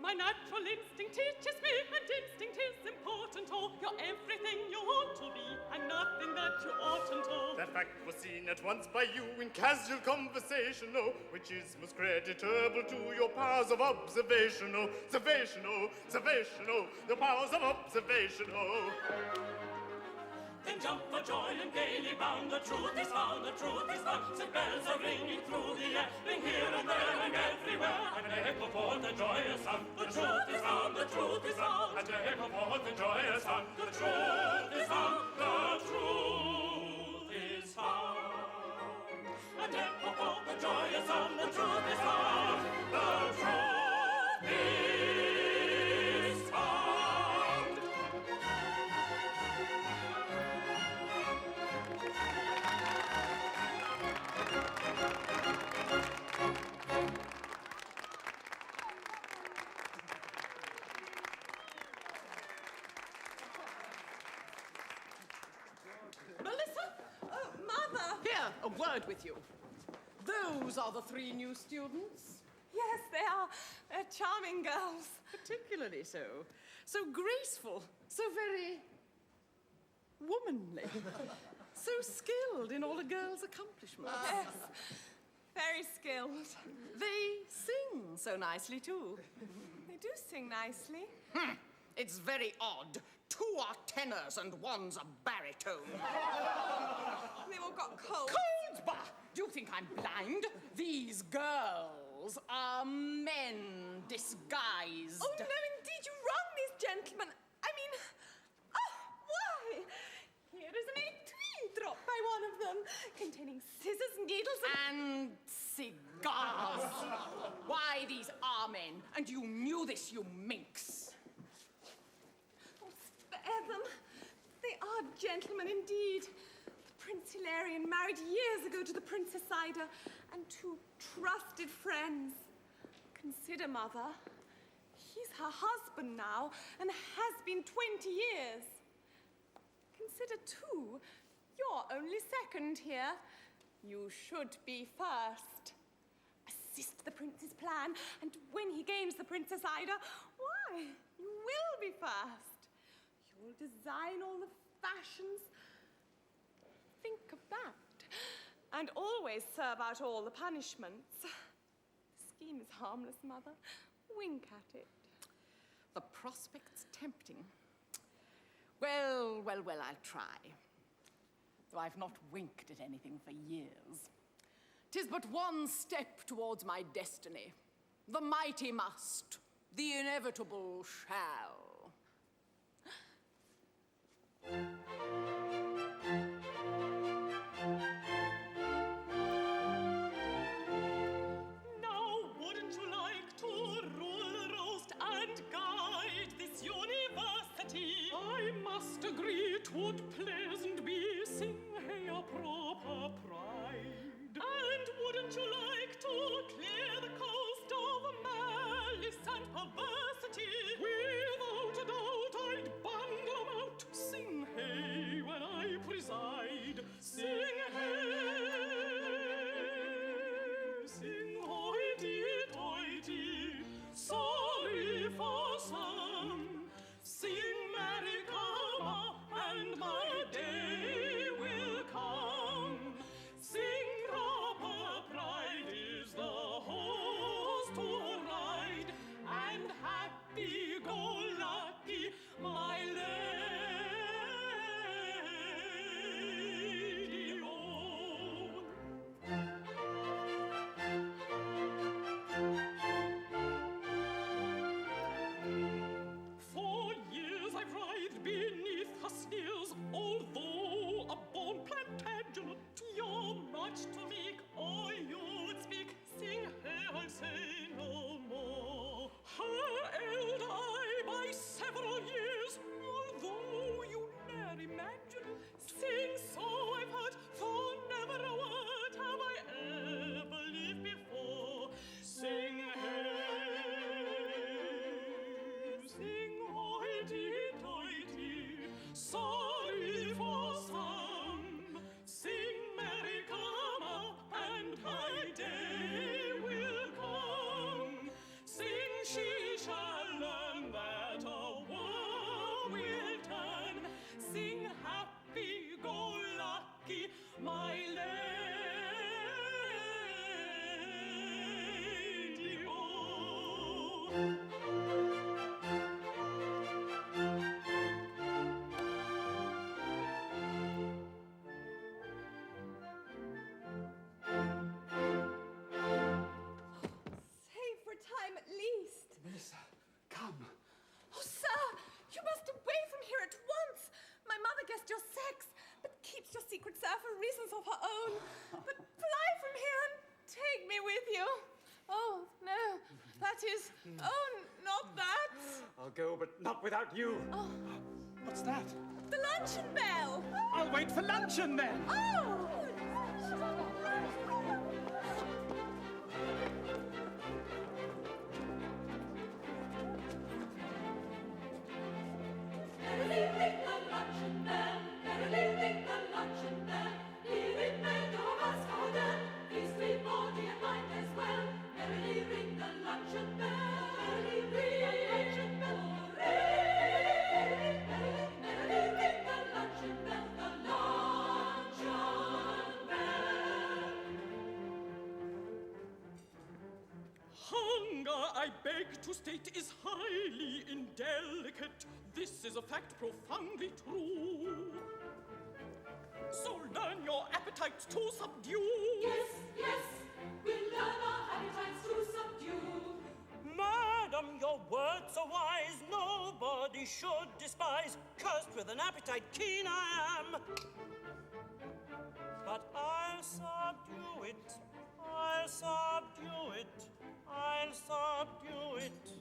My natural instinct teaches me, and instinct is important, oh. You're everything you ought to be, and nothing that you oughtn't, oh.
That fact was seen at once by you in casual conversation, oh, which is most creditable to your powers of observation, oh. Observation, oh, observation, oh, the powers of observation, oh.
Then jump for joy and gaily bound. The truth is found, the truth is found. Sick bells are ringing through the air, ring here and there and everywhere. And echo forth the joyous sound. The truth is found, the truth is found. And echo forth the joyous sound. The truth is found, the truth is found. And echo forth the joyous sound. The truth is found, the truth is found.
Melissa? Oh, Mother!
Here, a word with you. Those are the 3 new students.
Yes, they are. They're charming girls.
Particularly so. So graceful, so very womanly. So skilled in all a girl's accomplishments.
Yes, very skilled.
They sing so nicely, too.
They do sing nicely.
It's very odd. 2 are tenors and 1's a baritone.
They've all got colds.
Colds, bah! Do you think I'm blind? These girls are men disguised.
Oh, no, indeed, you wrong these gentlemen. I mean, oh, why? Here is an étui dropped by one of them, containing scissors, needles,
and cigars. Why, these are men, and you knew this, you minx.
Oh, spare them. They are gentlemen indeed. Prince Hilarion married years ago to the Princess Ida, and 2 trusted friends. Consider, Mother, he's her husband now, and has been 20 years. Consider, too, you're only second here. You should be first. Assist the prince's plan, and when he gains the Princess Ida, why, you will be first. You'll design all the fashions. Think of that. And always serve out all the punishments. The scheme is harmless, Mother. Wink at it.
The prospect's tempting. Well, I'll try. Though I've not winked at anything for years. 'Tis but one step towards my destiny. The mighty must, the inevitable shall.
Now, wouldn't you like to rule, roast, and guide this
must agree 'twould pleasant be sing hey a proper pride. And wouldn't you like to clear the coast of malice and perversity? Without a doubt I'd bundle 'em out. Sing hey when I preside. Sing hey, sing hoity-toity. Sorry for some. Sing Mary Come, and my day will come. Sing proper pride is the horse to ride, and happy-go-lucky my lady own. For years I've writhed beneath her sneers, although a born Plantagenet. You're much to make, or you would speak. Sing hey, I'll say no more. Her elder I by several years, although you ne'er imagine. Sing so I've heard, for never a word have I ever lived before. Sing hey, sing hoity-toity. Sorry for some. Sing Mary Come up, and my day will come. Sing she shall learn that a war will turn. Sing happy-go-lucky my lady own.
Save for time at least.
Melissa, come.
Oh, sir, you must away from here at once. My mother guessed your sex, but keeps your secret, sir, for reasons of her own. But fly from here and take me with you. Oh, no, that is, oh, not that.
I'll go, but not without you.
Oh,
What's that?
the luncheon bell.
I'll wait for luncheon then.
Oh!
Merrily ring the luncheon bell, merrily ring the luncheon bell. Here in Meadow Mascorden, feast we body and mind as well. Merrily ring the luncheon bell, merrily ring the luncheon bell. Merrily ring the luncheon bell, the luncheon bell.
Hunger, I beg to state, is highly indelicate. This is a fact profoundly true. So learn your appetites to subdue.
Yes, yes, we'll learn our appetites to subdue.
Madam, your words are wise. Nobody should despise. Cursed with an appetite keen I am. But I'll subdue it. I'll subdue it. I'll subdue it.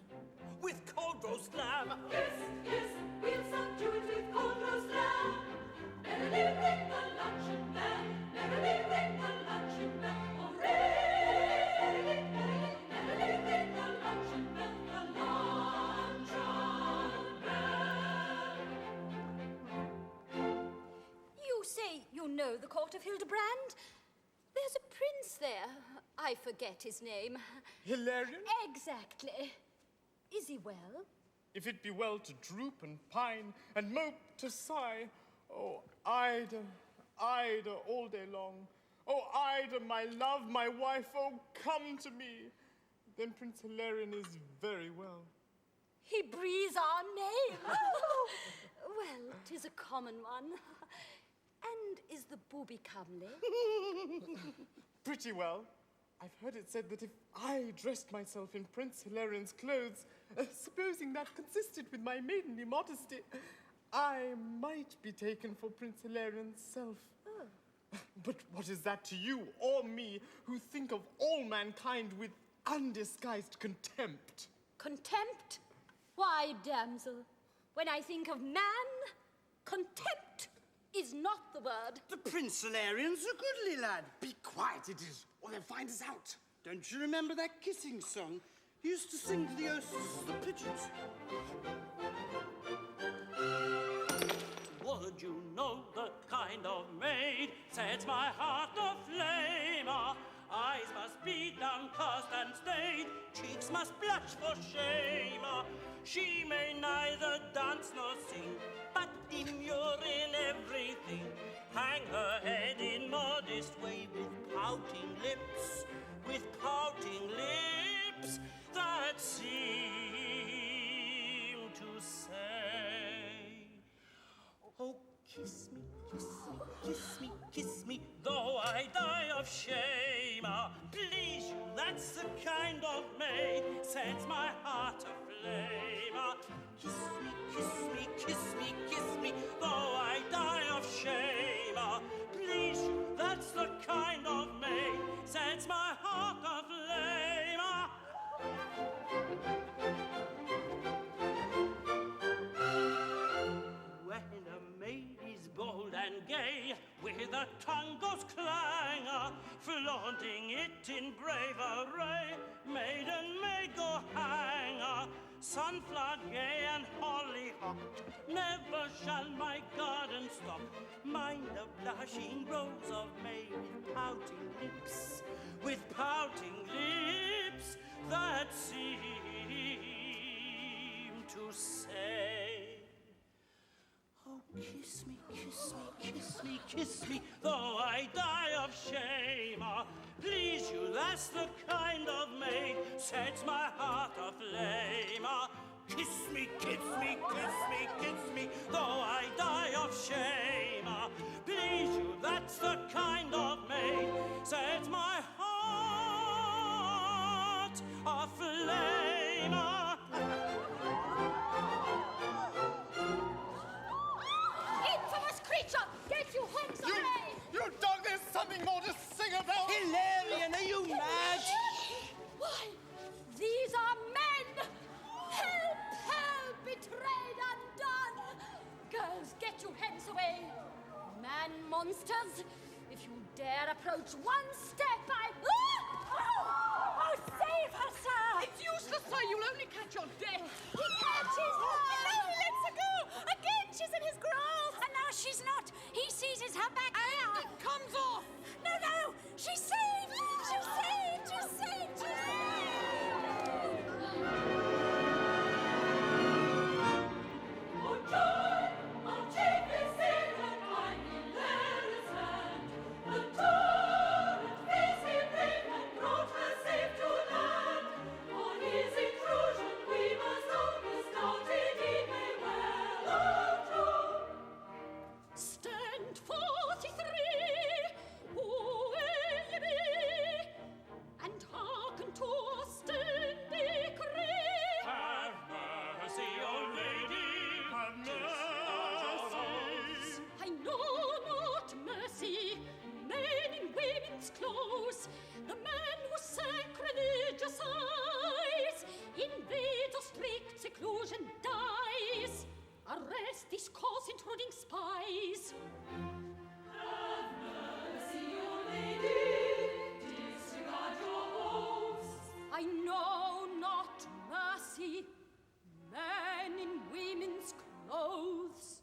With cold roast lamb.
Yes, yes, we'll subdue it with cold roast lamb. Merrily ring the luncheon bell, merrily ring the luncheon bell. Oh, merrily, merrily ring the luncheon bell, the luncheon bell.
You say you know the court of Hildebrand? There's a prince there. I forget his name.
Hilarion?
Exactly. Is he well?
If it be well to droop and pine and mope to sigh, oh, Ida, Ida, all day long. Oh, Ida, my love, my wife, oh, come to me. Then Prince Hilarion is very well.
He breathes our name. Well, 'tis a common one. And is the booby comely?
Pretty well. I've heard it said that if I dressed myself in Prince Hilarion's clothes, supposing that consisted with my maidenly modesty, I might be taken for Prince Hilarion's self.
Oh.
But what is that to you or me, who think of all mankind with undisguised contempt?
Contempt? Why, damsel, when I think of man, Contempt is not the word.
The Prince Solarian's a goodly lad.
Be quiet, it is, or they'll find us out.
Don't you remember that kissing song? He used to sing to the hostess, the pigeons.
Would you know the kind of maid sets my heart aflame? Eyes must be downcast and staid, cheeks must blush for shame. She may neither dance nor sing, but demure in everything. Hang her head in modest way with pouting lips that seem to say, oh, kiss me, kiss me, kiss me, kiss me, though I die of shame. Please you, that's the kind of maid sets my heart aflame. Kiss me, kiss me, kiss me, kiss me, though I die of shame. Please you, that's the kind of maid sets my heart aflame. When a maid is bold and gay, with a tongue goes clang, flaunting it in brave array, maiden may go hang. Sunflower gay and hollyhock, never shall my garden stop. Mind the blushing rose of May with pouting lips that seem to say, oh, kiss me, kiss me, kiss me, kiss me, though I die of shame. Please you, that's the kind of maid sets my heart aflame. Kiss me, kiss me, kiss me, kiss me, though I die of shame. Please you, that's the kind of maid sets my heart aflame.
Infamous creature! Get you hence away!
You dog, there's something more to sing about.
Hilarion, are you mad?
Why, these are men! Help, help, betrayed, undone! Girls, get you hence away! Man monsters, if you dare approach one step, I... Oh, save her, sir!
It's useless, sir. You'll only catch your death.
He catches her! No, he lets her go! Again, she's in his grasp! And now she's not. He seizes her back here.
It comes off.
No, no! She's saved! She's saved! She's saved! She's
Oh, joy! Oh, chief is saved and mighty land is land. The torrent face he brave and brought her safe to land. On his intrusion we must own misdoubted he may well outdo.
Stand 43, who will ye be? And hearken to our stern decree.
Have mercy, O lady, have mercy.
I know not mercy, men in women's clothes, the man who sacrilegious eyes, invades or strict seclusion dies. Arrest this cause intruding spies.
Have mercy, O lady, disregard your oaths.
I know not mercy, men in women's clothes.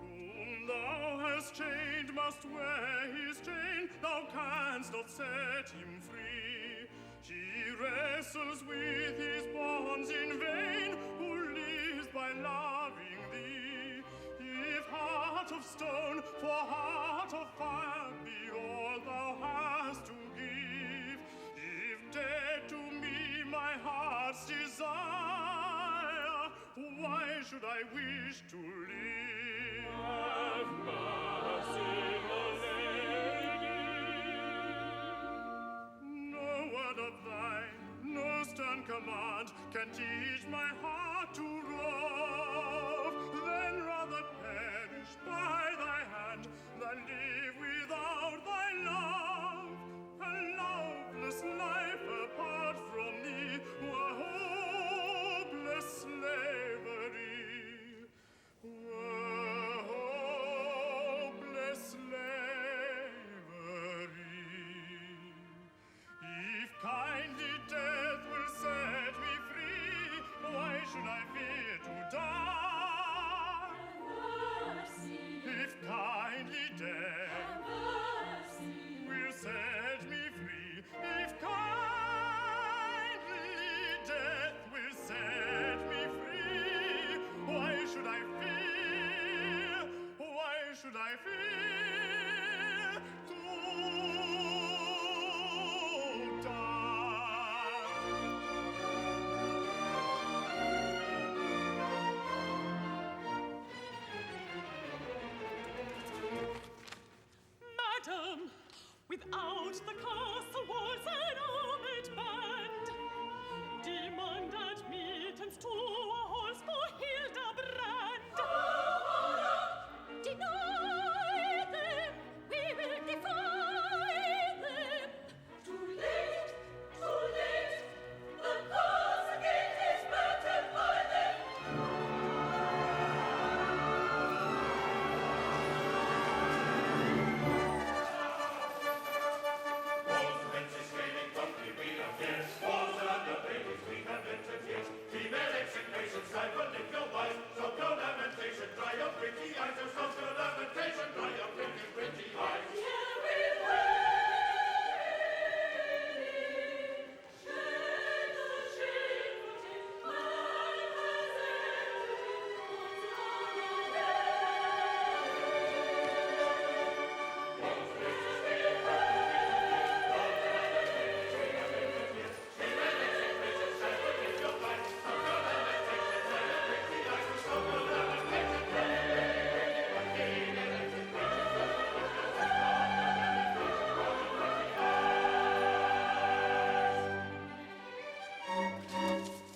Whom thou hast chained must wear his chain, thou canst not set him free. He wrestles with his bonds in vain, who lives by loving thee. If heart of stone for heart of fire be all thou hast to give, if dead to me my heart's desire, why should I wish to live? Have mercy, O lady. No word of thine, no stern command can teach my heart to rove. Then rather perish by thy hand than live without thy love. A loveless life apart from thee, were
the castle walls an armed band. Demand admittance to a halls for Hildebrand.
Deny them, we will defy them. Too late, the cause again is battered by them.
Walls and benches, training company, we are here. Walls and undertakings, we have entered here. Female execration, stifle if your wife. Stop your lamentation, dry your pretty eyes. Oh, stop your lamentation, dry your pretty eyes.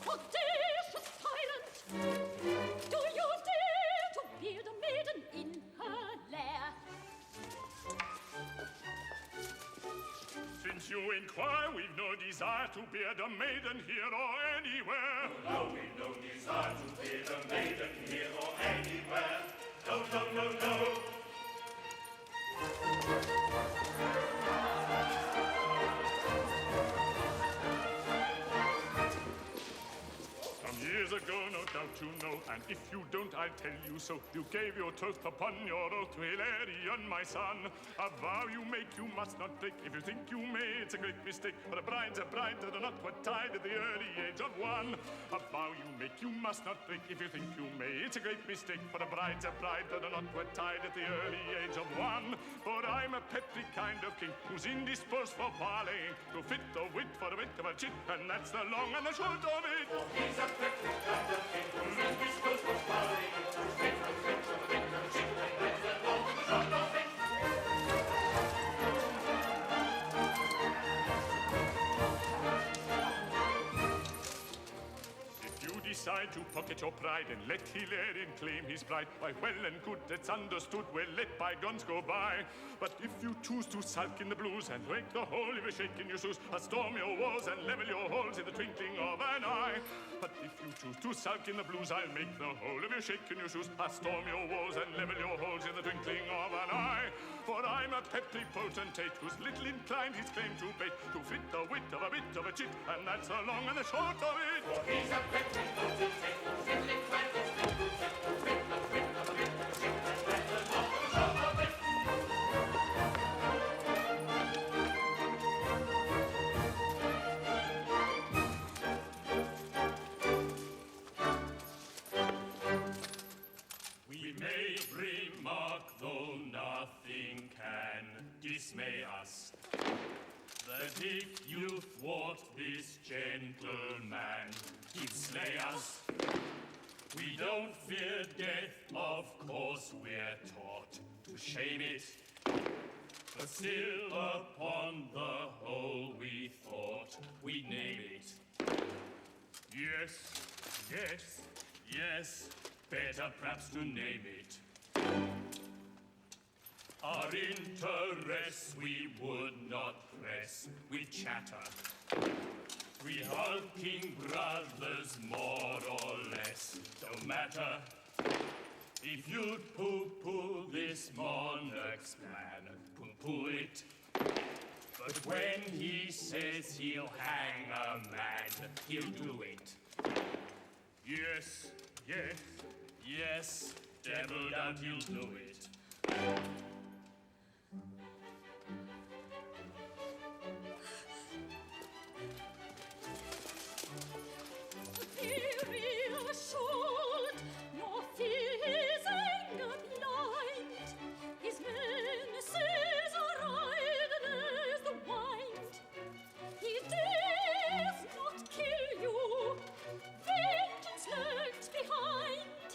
Audacious tyrant, do you dare to beard a maiden in her lair?
Since you inquire, we've no desire to beard a maiden here or anywhere.
No, we've no desire to beard a maiden here or anywhere. No, no, no, no.
Some years ago, no doubt you know, and if you don't, I'll tell you so. You gave your toast upon your oath to Hilarion, my son. A vow you make, you must not break. If you think you may, it's a great mistake. For a bride's a bride that are not were tied at the early age of 1. A vow you make, you must not break. If you think you may, it's a great mistake. For a bride's a bride that are not were tied at the early age of 1. For I'm a petty kind of king who's indisposed for parleying, to fit the wit for a bit of a chit, and that's the long and the short of it.
He's a petty kind of king who's indisposed for parleying, to fit the wit of a bit of a chit, and that's the long and the short of it.
If you decide to pocket your pride and let Hilarion claim his bride, why, well and good, that's understood, we'll let bygones go by. But if you choose to sulk in the blues and make the whole of your shake in your shoes, I'll storm your walls and level your halls in the twinkling of an eye. But if you choose to sulk in the blues, I'll make the whole of your shake in your shoes, I'll storm your walls and level your halls in the twinkling of an eye. For I'm a petty potentate who's little inclined his claim to pay, to fit the wit of a bit of a chit, and that's the long and the short of it.
He's a petty potentate who's little inclined his claim to pay, to fit the wit of a bit of a chit, and that's the long and the short of it.
We may remark, though nothing can dismay us, that if you thwart this gentleman, he'd slay us. We don't fear death, of course we're taught to shame it, but still upon the whole we thought we'd name it. Yes, yes, yes, better perhaps to name it. Our interests we would not press with chatter. 3 hulking brothers, more or less, don't matter. If you'd pooh-pooh this monarch's plan, pooh-pooh it. But when he says he'll hang a man, he'll do it. Yes, yes, yes, devil doubt he'll do it.
Be reassured, nor fear his anger blind. His menaces are idle as the wind. He dares not kill you, vengeance lurks behind.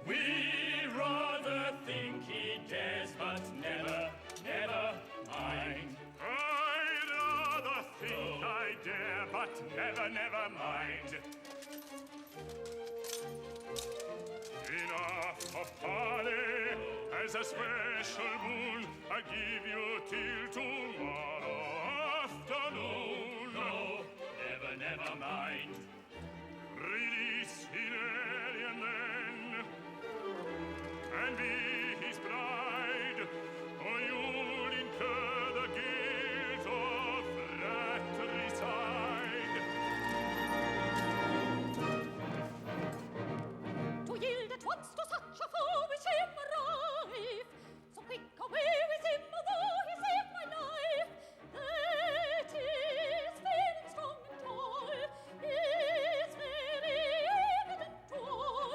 We rather think he dares
but never, never mind. Enough of parley. As a special boon, I give you till tomorrow afternoon.
No, never, never mind.
Release in alien then, and be his bride, or you'll incur the guilt of fratricide.
To yield at once to such a foe is him rife. So quick away with him, although he saved my life. That is feeling strong and tall, is very evident to all.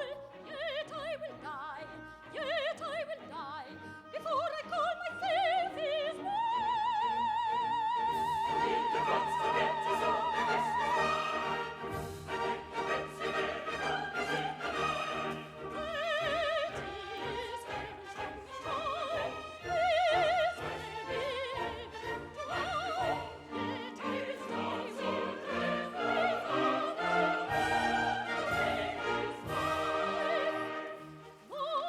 Yet I will die, before I call myself his wife.
Yield at once to get his own the rest is mine. I think the fancy very well is in the line.
That is very strong and tall, is very evident to all. Yet I will die, before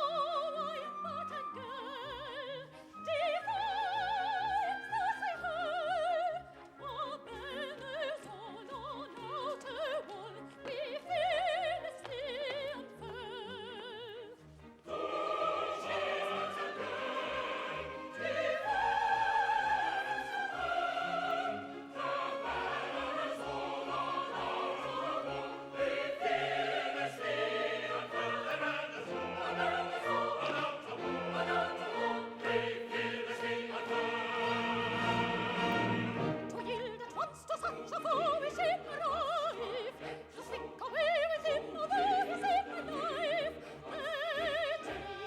though I am but a girl, defiance thus I heard. Our banners all on outer wall we fearlessly unfurl. To yield at once to such a foe is him rife. To sink away with him, although he saved my life. That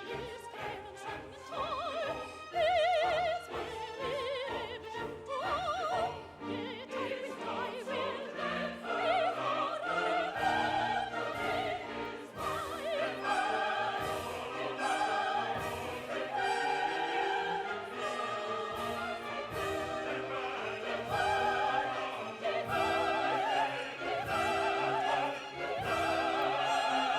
he is fair and strong and tall, is very evident to all. Yet I will die, before I learn to be his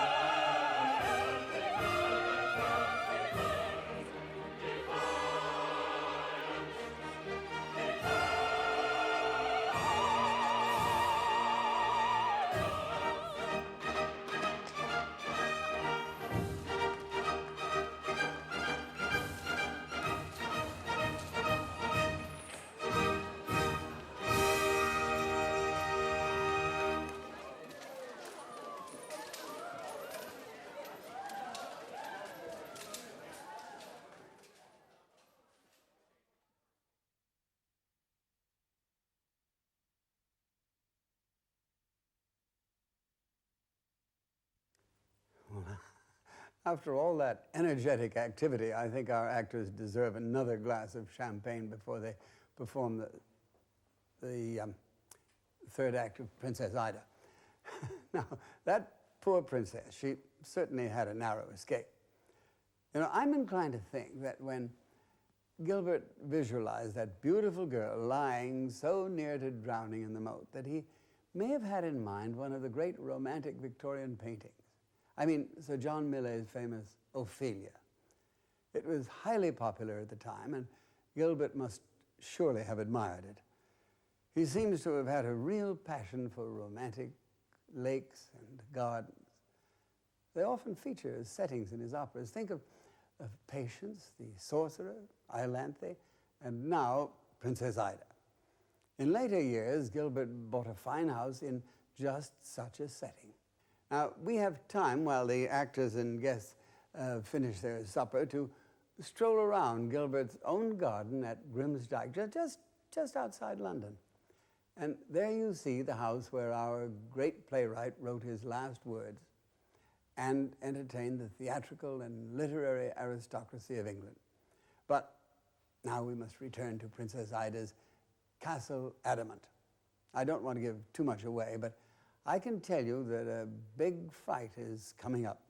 After all that energetic activity, I think our actors deserve another glass of champagne before they perform the third act of Princess Ida. Now, that poor princess, she certainly had a narrow escape. You know, I'm inclined to think that when Gilbert visualized that beautiful girl lying so near to drowning in the moat, that he may have had in mind one of the great romantic Victorian paintings. I mean, Sir John Millais' famous Ophelia. It was highly popular at the time, and Gilbert must surely have admired it. He seems to have had a real passion for romantic lakes and gardens. They often feature as settings in his operas. Think of Patience, the Sorcerer, Iolanthe, and now Princess Ida. In later years, Gilbert bought a fine house in just such a setting. Now, we have time while the actors and guests finish their supper to stroll around Gilbert's own garden at Grimsdyke, just outside London. And there you see the house where our great playwright wrote his last words and entertained the theatrical and literary aristocracy of England. But now we must return to Princess Ida's Castle Adamant. I don't want to give too much away, but I can tell you that a big fight is coming up.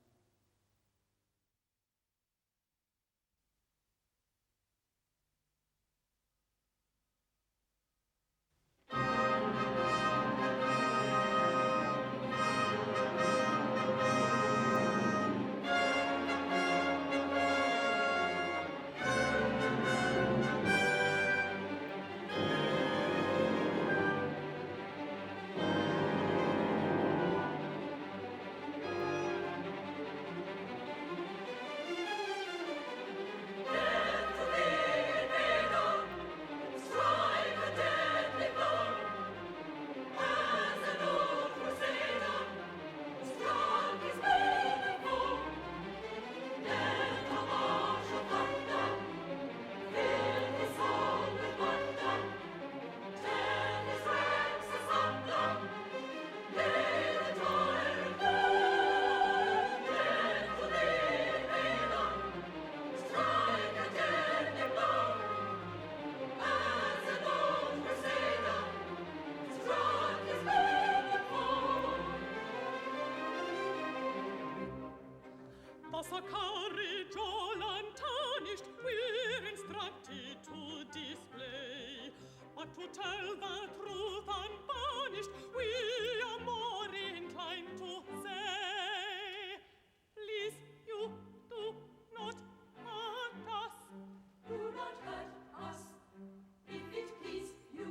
tell the truth unpunished, we are more inclined to say, please you do not hurt us.
Do not hurt us, if it please you.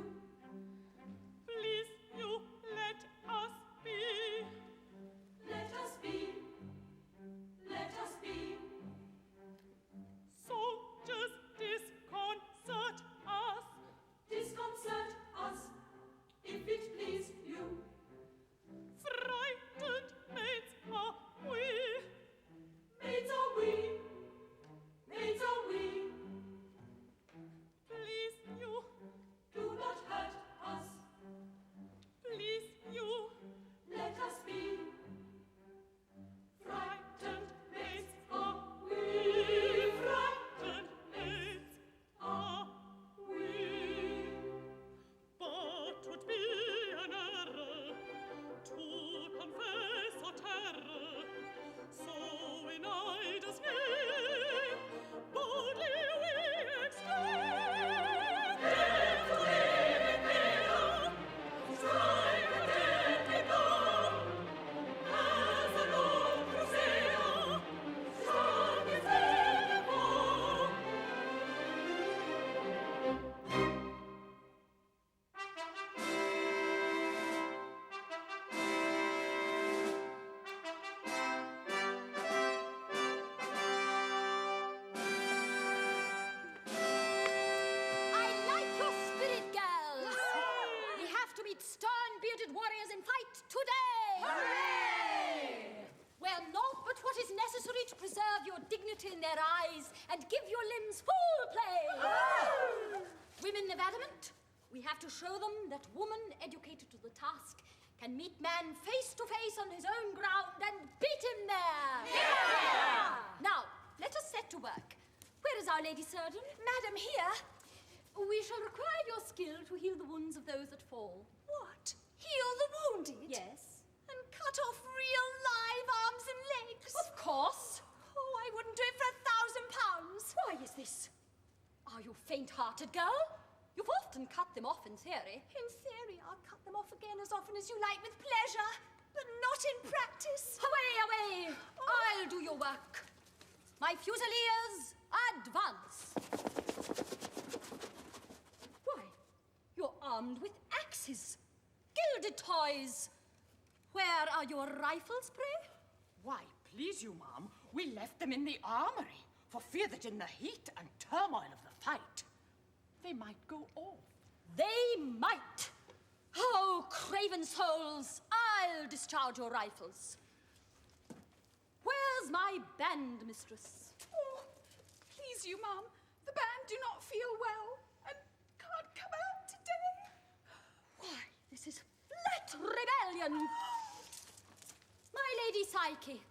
Please you let us be.
Let us be. Let us be.
So just disconcert us.
Disconcert us, if it please you.
Frightened maids are we.
Maids are we. Maids are we.
Please you,
Do not hurt us.
please you.
Let us be. Frightened maids are we. Frightened
Maids are
we.
but 'twould be an error to confess our terror. So in Ida's name, boldly we exclaim, "Death to Ida's
Strike a deadly blow, as an old crusader, strong as ever before."
I like your spirit, girls. We have to meet stern bearded warriors in fight today. Hooray! Wear naught but what is necessary to preserve your dignity in their eyes and give your limbs full play. Women of adamant, we have to show them that woman educated to the task can meet man face to face on his own ground and beat him there. Now, let us set to work. Where is our lady surgeon? Madam, here. We shall require your skill to heal the wounds of those that fall. What? Heal the wounded? Yes. And cut off real live arms and legs? Of course. Oh, I wouldn't do it for £1,000. Why is this? Are you faint-hearted, girl? You've often cut them off in theory. In theory, I'll cut them off again as often as you like with pleasure, but not in practice. Away, away! I'll do your work. My fusiliers, advance. Why, you're armed with axes, gilded toys. Where are your rifles, pray?
Why, please you, ma'am, we left them in the armory for fear that in the heat and turmoil of the fight, they might go off.
They might. Oh, craven souls, I'll discharge your rifles. Where's my band, mistress?
Oh, please you, ma'am, the band do not feel well and can't come out today.
Why, this is flat rebellion. My Lady Psyche,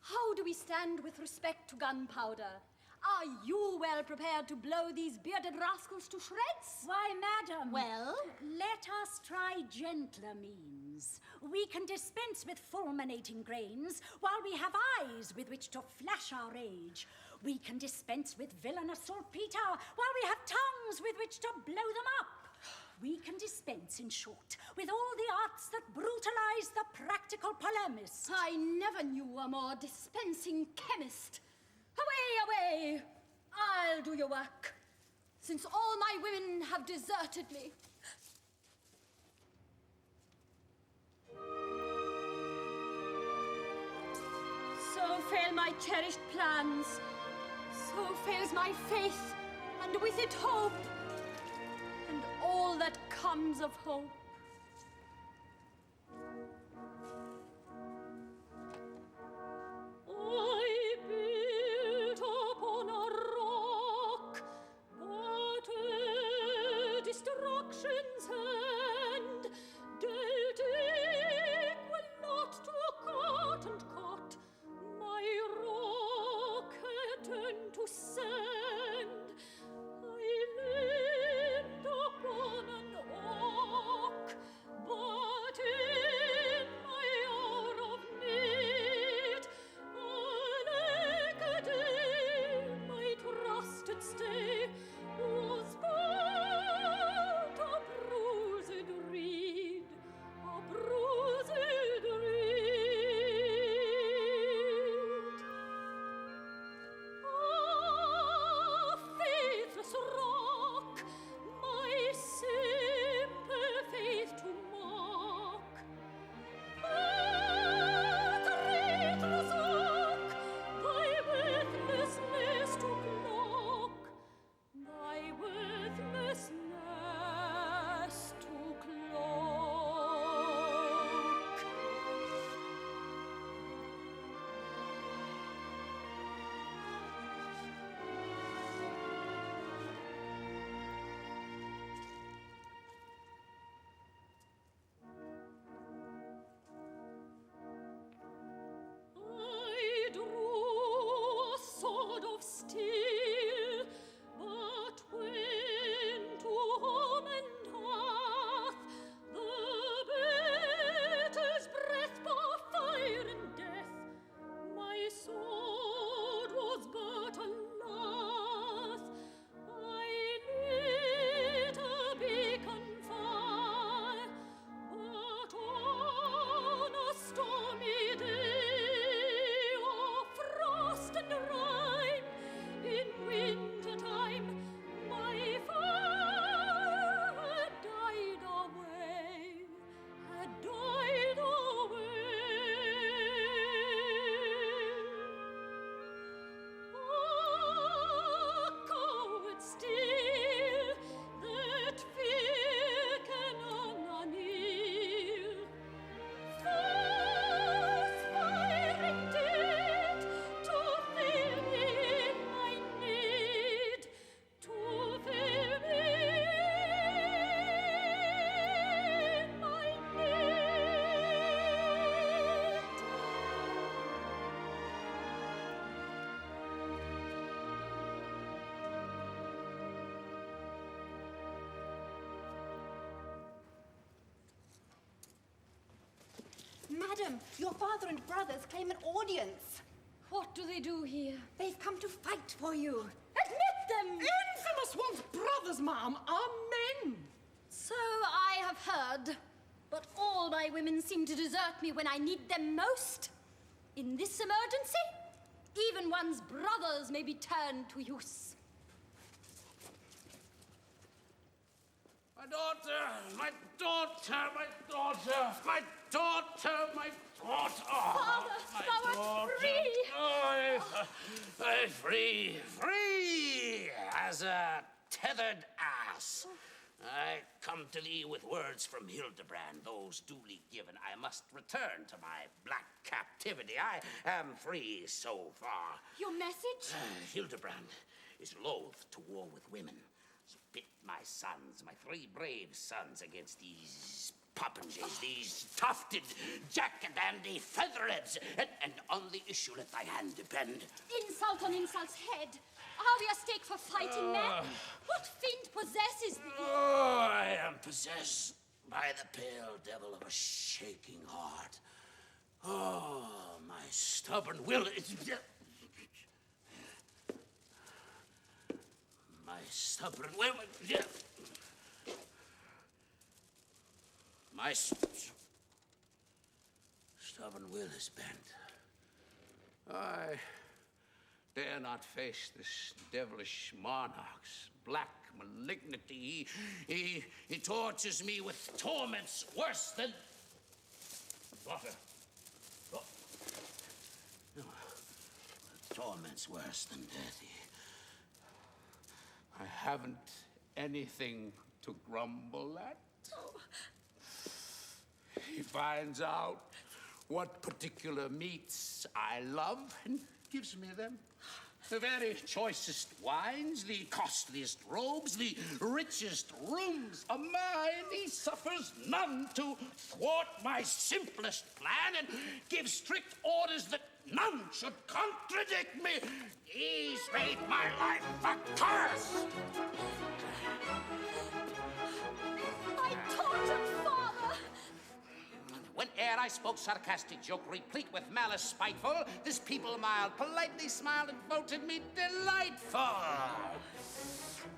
how do we stand with respect to gunpowder? Are you well prepared to blow these bearded rascals to shreds?
Why, madam.
Well?
Let us try gentler means. We can dispense with fulminating grains while we have eyes with which to flash our rage. We can dispense with villainous saltpeter while we have tongues with which to blow them up. We can dispense, in short, with all the arts that brutalize the practical polemist.
I never knew a more dispensing chemist. Away, away! I'll do your work, since all my women have deserted me. So fail my cherished plans, so fails my faith, and with it hope, and all that comes of hope. I built upon a rock, but ere destruction's hand dealt equal not to a cottoned cot, my rock had turned to sand. I leaned upon an oak, Madam, your father and brothers claim an audience.
What do they do here?
They've come to fight for you.
Admit them!
Infamous one's brothers, ma'am, are men.
So I have heard. But all my women seem to desert me when I need them most. In this emergency, even one's brothers may be turned to use.
My daughter, my daughter, my daughter, my daughter, my daughter.
Father,
my
thou art free.
I'm free, free as a tethered ass. I come to thee with words from Hildebrand, those duly given. I must return to my black captivity. I am free so far.
Your message?
Hildebrand is loath to war with women. So pit my sons, my 3 brave sons, against these popinjays, these tufted jack-a-dandy featherheads, and on the issue let thy hand depend.
Insult on insult's head. Are we a stake for fighting men? What fiend possesses thee?
Oh, I am possessed by the pale devil of a shaking heart. Oh, my stubborn will. My stubborn will. My stubborn will is bent. I dare not face this devilish monarch's black malignity. He tortures me with torments worse than... Daughter. Oh. No. Torments worse than death. I haven't anything to grumble at. He finds out what particular meats I love and gives me them. The very choicest wines, the costliest robes, the richest rooms are mine. He suffers none to thwart my simplest plan and gives strict orders that none should contradict me. He's made my life a curse.
My tortured father!
Whene'er I spoke sarcastic joke, replete with malice spiteful, this people mild politely smiled and voted me delightful.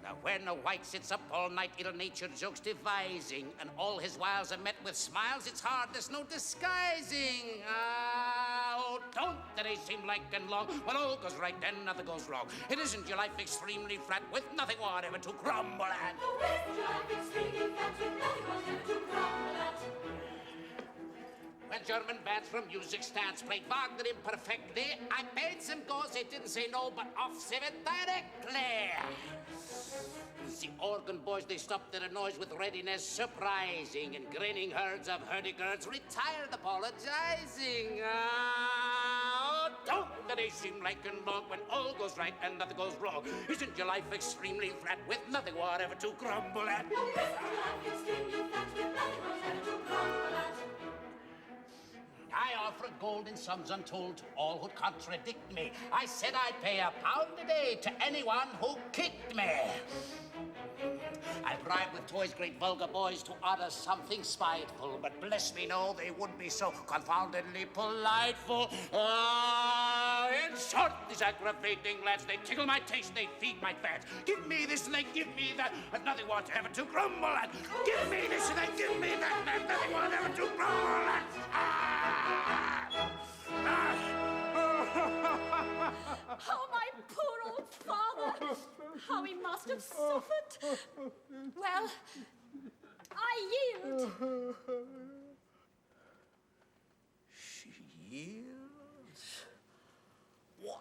Now when a white sits up all night, ill-natured jokes devising, and all his wiles are met with smiles, it's hard, there's no disguising. Oh, don't they seem like and long, when all goes right and nothing goes wrong. It isn't your life extremely flat, with nothing whatever to grumble at.
Oh, isn't your life extremely flat, with nothing whatever to grumble at?
When German bands from music stands played Wagner imperfectly, I paid some goes, they didn't say no, but off it directly. The organ boys, they stopped their noise with readiness surprising, and grinning herds of hurdy-gurds retired apologizing. Oh, don't they seem like and long when all goes right and nothing goes wrong? Isn't your life extremely flat with nothing whatever to grumble at?
Oh, isn't your life extremely flat, with nothing whatever to grumble at?
I offered gold in sums untold to all who'd contradict me. I said I'd pay £1 a day to anyone who kicked me. I bribed with toys great vulgar boys to utter something spiteful, but bless me, no, they wouldn't be so confoundedly politeful. In short, these aggravating lads, they tickle my taste, they feed my fads. Give me this and they give me that, and nothing whatever to grumble at. Give me this and they give me that, and nothing whatever to grumble at.
Oh, my poor old father! How he must have suffered! Well, I yield.
She yields? Why,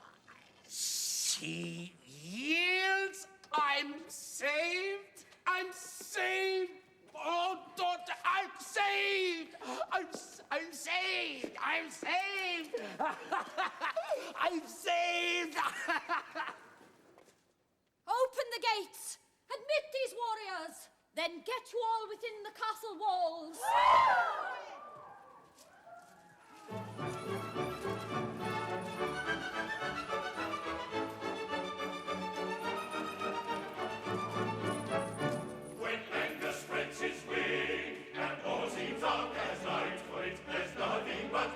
she yields? I'm saved! I'm saved! Oh, daughter, I'm saved! I'm saved! I'm saved! I'm saved!
Open the gates! Admit these warriors! Then get you all within the castle walls!
When anger spreads its wing, and all seems dark as night, for it there's nothing but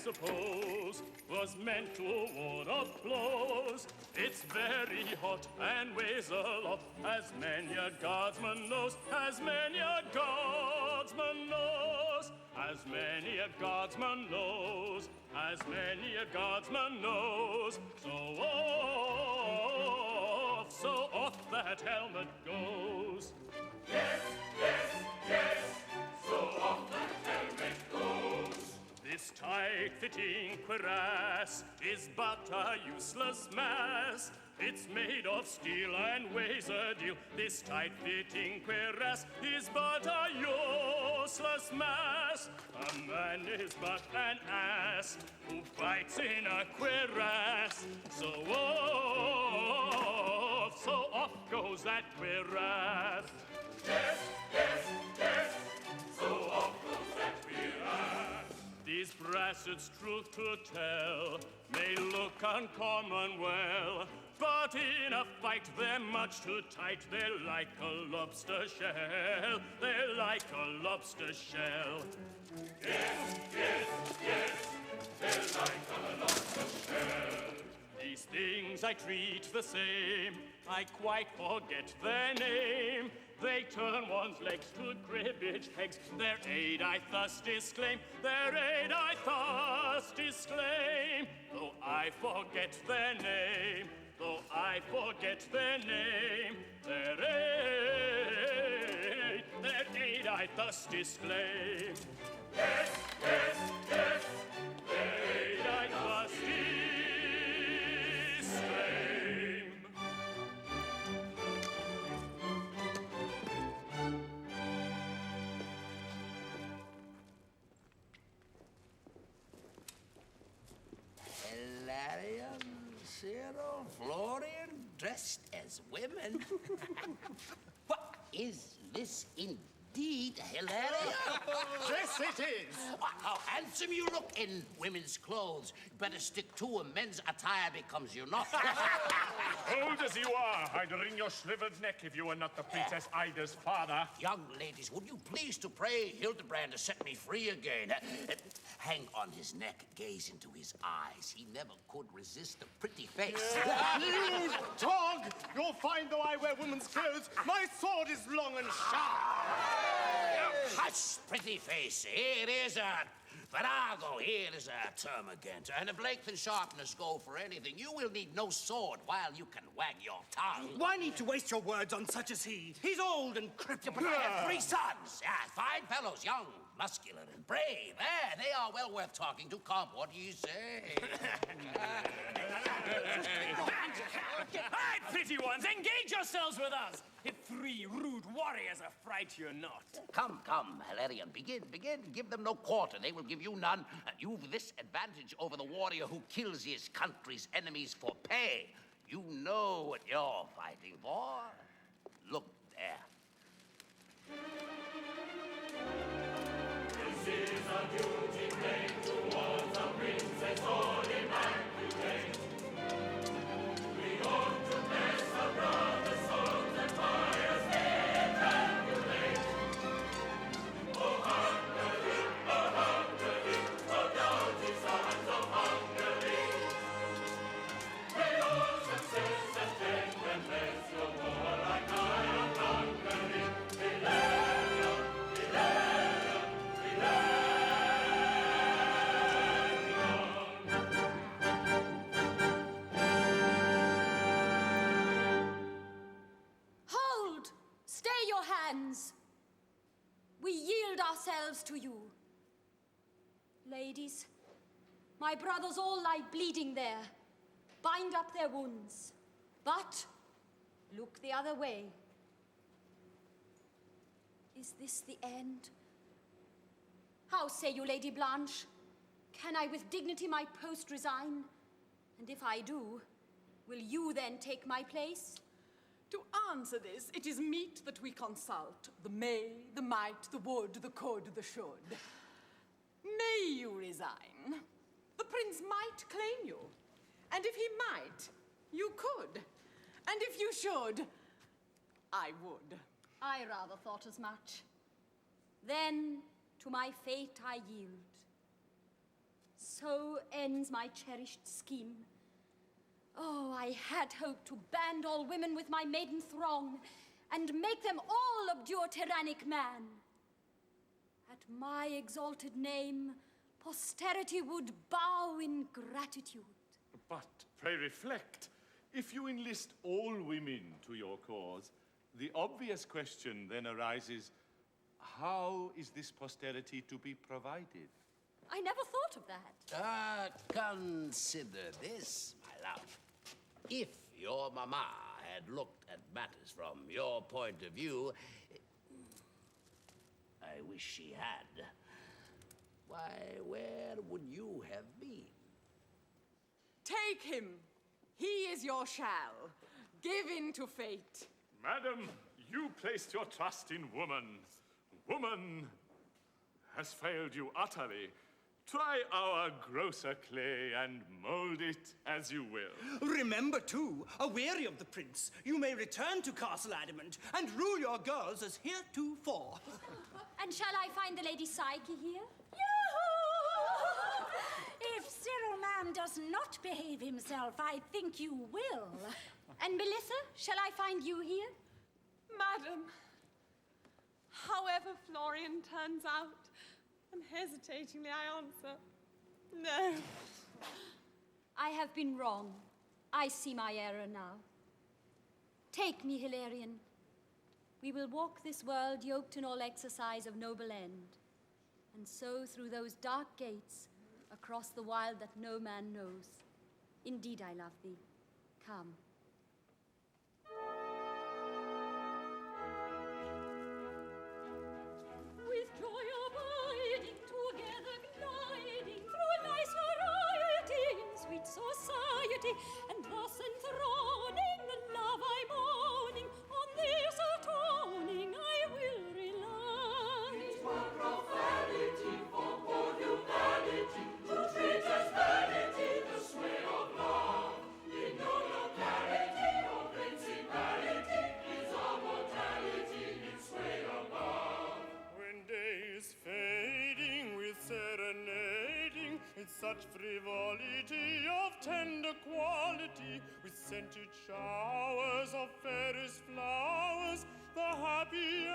suppose, was meant to ward off blows. It's very hot and weighs a lot, as many a guardsman knows, as many a guardsman knows, as many a guardsman knows, as many a guardsman knows. So off that helmet goes.
Yes, yes, yes, so off that helmet goes.
This tight-fitting cuirass is but a useless mass. It's made of steel and weighs a deal. This tight-fitting cuirass is but a useless mass. A man is but an ass who fights in a cuirass. So off goes that cuirass.
Yes, yes, yes, so off goes that cuirass.
These brassets, truth to tell, may look uncommon well, but in a fight they're much too tight. They're like a lobster shell. They're like a lobster shell.
Yes, yes, yes, they're like a lobster shell.
These things I treat the same. I quite forget their name. They turn one's legs to cribbage pegs. Their aid I thus disclaim. Their aid I thus disclaim. Though I forget their name. Though I forget their name. Their aid I thus disclaim.
Yes, yes, yes,
Their aid I thus disclaim.
Hilarion, Cyril, Florian, dressed as women. What is this indeed, Hilarion?
Yes, it is.
How handsome you look in women's clothes. Better stick to 'em. Men's attire becomes you not.
Old as you are, I'd wring your shriveled neck if you were not the Princess Ida's father.
Young ladies, would you please to pray Hildebrand to set me free again? Hang on his neck, gaze into his eyes. He never could resist a pretty face.
You dog! You'll find though I wear women's clothes, my sword is long and sharp.
Hush, pretty face. Here is a virago. Here is a termagant. And if length and sharpness go for anything, you will need no sword while you can wag your tongue.
Why need to waste your words on such as he? He's old and crippled.
But I have 3 sons. Fine fellows, young, muscular, and brave. They are well worth talking to. Come, what do you say?
Hi, pretty ones, engage yourselves with us. If 3 rude warriors affright you not.
Come, Hilarion, begin. Give them no quarter. They will give you none. You've this advantage over the warrior who kills his country's enemies for pay. You know what you're fighting for. Look there.
This is a duty plain towards a princess all immaculate. We ought to bless our brother's souls and fires they ejaculate. Oh, Hungary, oh, doughty sons of Hungary. May all success attend and bless your warlike eye of Hungary. Hilarion, Hilarion,
Hold! Stay your hands. We yield ourselves to you. Ladies, my brothers all lie bleeding there. Bind up their wounds. But look the other way. Is this the end? How say you, Lady Blanche? Can I with dignity my post resign? And if I do, will you then take my place?
To answer this, it is meet that we consult the may, the might, the would, the could, the should. May you resign? The prince might claim you. And if he might, you could. And if you should, I would.
I rather thought as much. Then to my fate I yield. So ends my cherished scheme. Oh, I had hoped to band all women with my maiden throng and make them all abjure tyrannic man. At my exalted name, posterity would bow in gratitude.
But pray reflect. If you enlist all women to your cause, the obvious question then arises, how is this posterity to be provided?
I never thought of that.
Consider this, my love. If your mamma had looked at matters from your point of view, I wish she had. Why, where would you have been?
Take him. He is your shall. Give in to fate.
Madam, you placed your trust in woman. Woman has failed you utterly. Try our grosser clay and mold it as you will.
Remember, too, aweary of the prince, you may return to Castle Adamant and rule your girls as heretofore.
And shall I find the Lady Psyche here?
If Cyril Man does not behave himself, I think you will.
And Melissa, shall I find you here?
Madam, however Florian turns out, unhesitatingly I answer, no.
I have been wrong. I see my error now. Take me, Hilarion. We will walk this world yoked in all exercise of noble end, and so through those dark gates, across the wild that no man knows. Indeed I love thee. Come.
With joy abiding, together gliding through nice variety in sweet society, and thus enthroning the love I'm owning, on this atoning I will rely.
It's for profanity, for poor humanity, to treat as vanity the sway of love. In no locality or principality is our mortality in sway above.
When day is fading with serenading, with such frivolity of tender quality, with scented showers of fairest flowers, the happy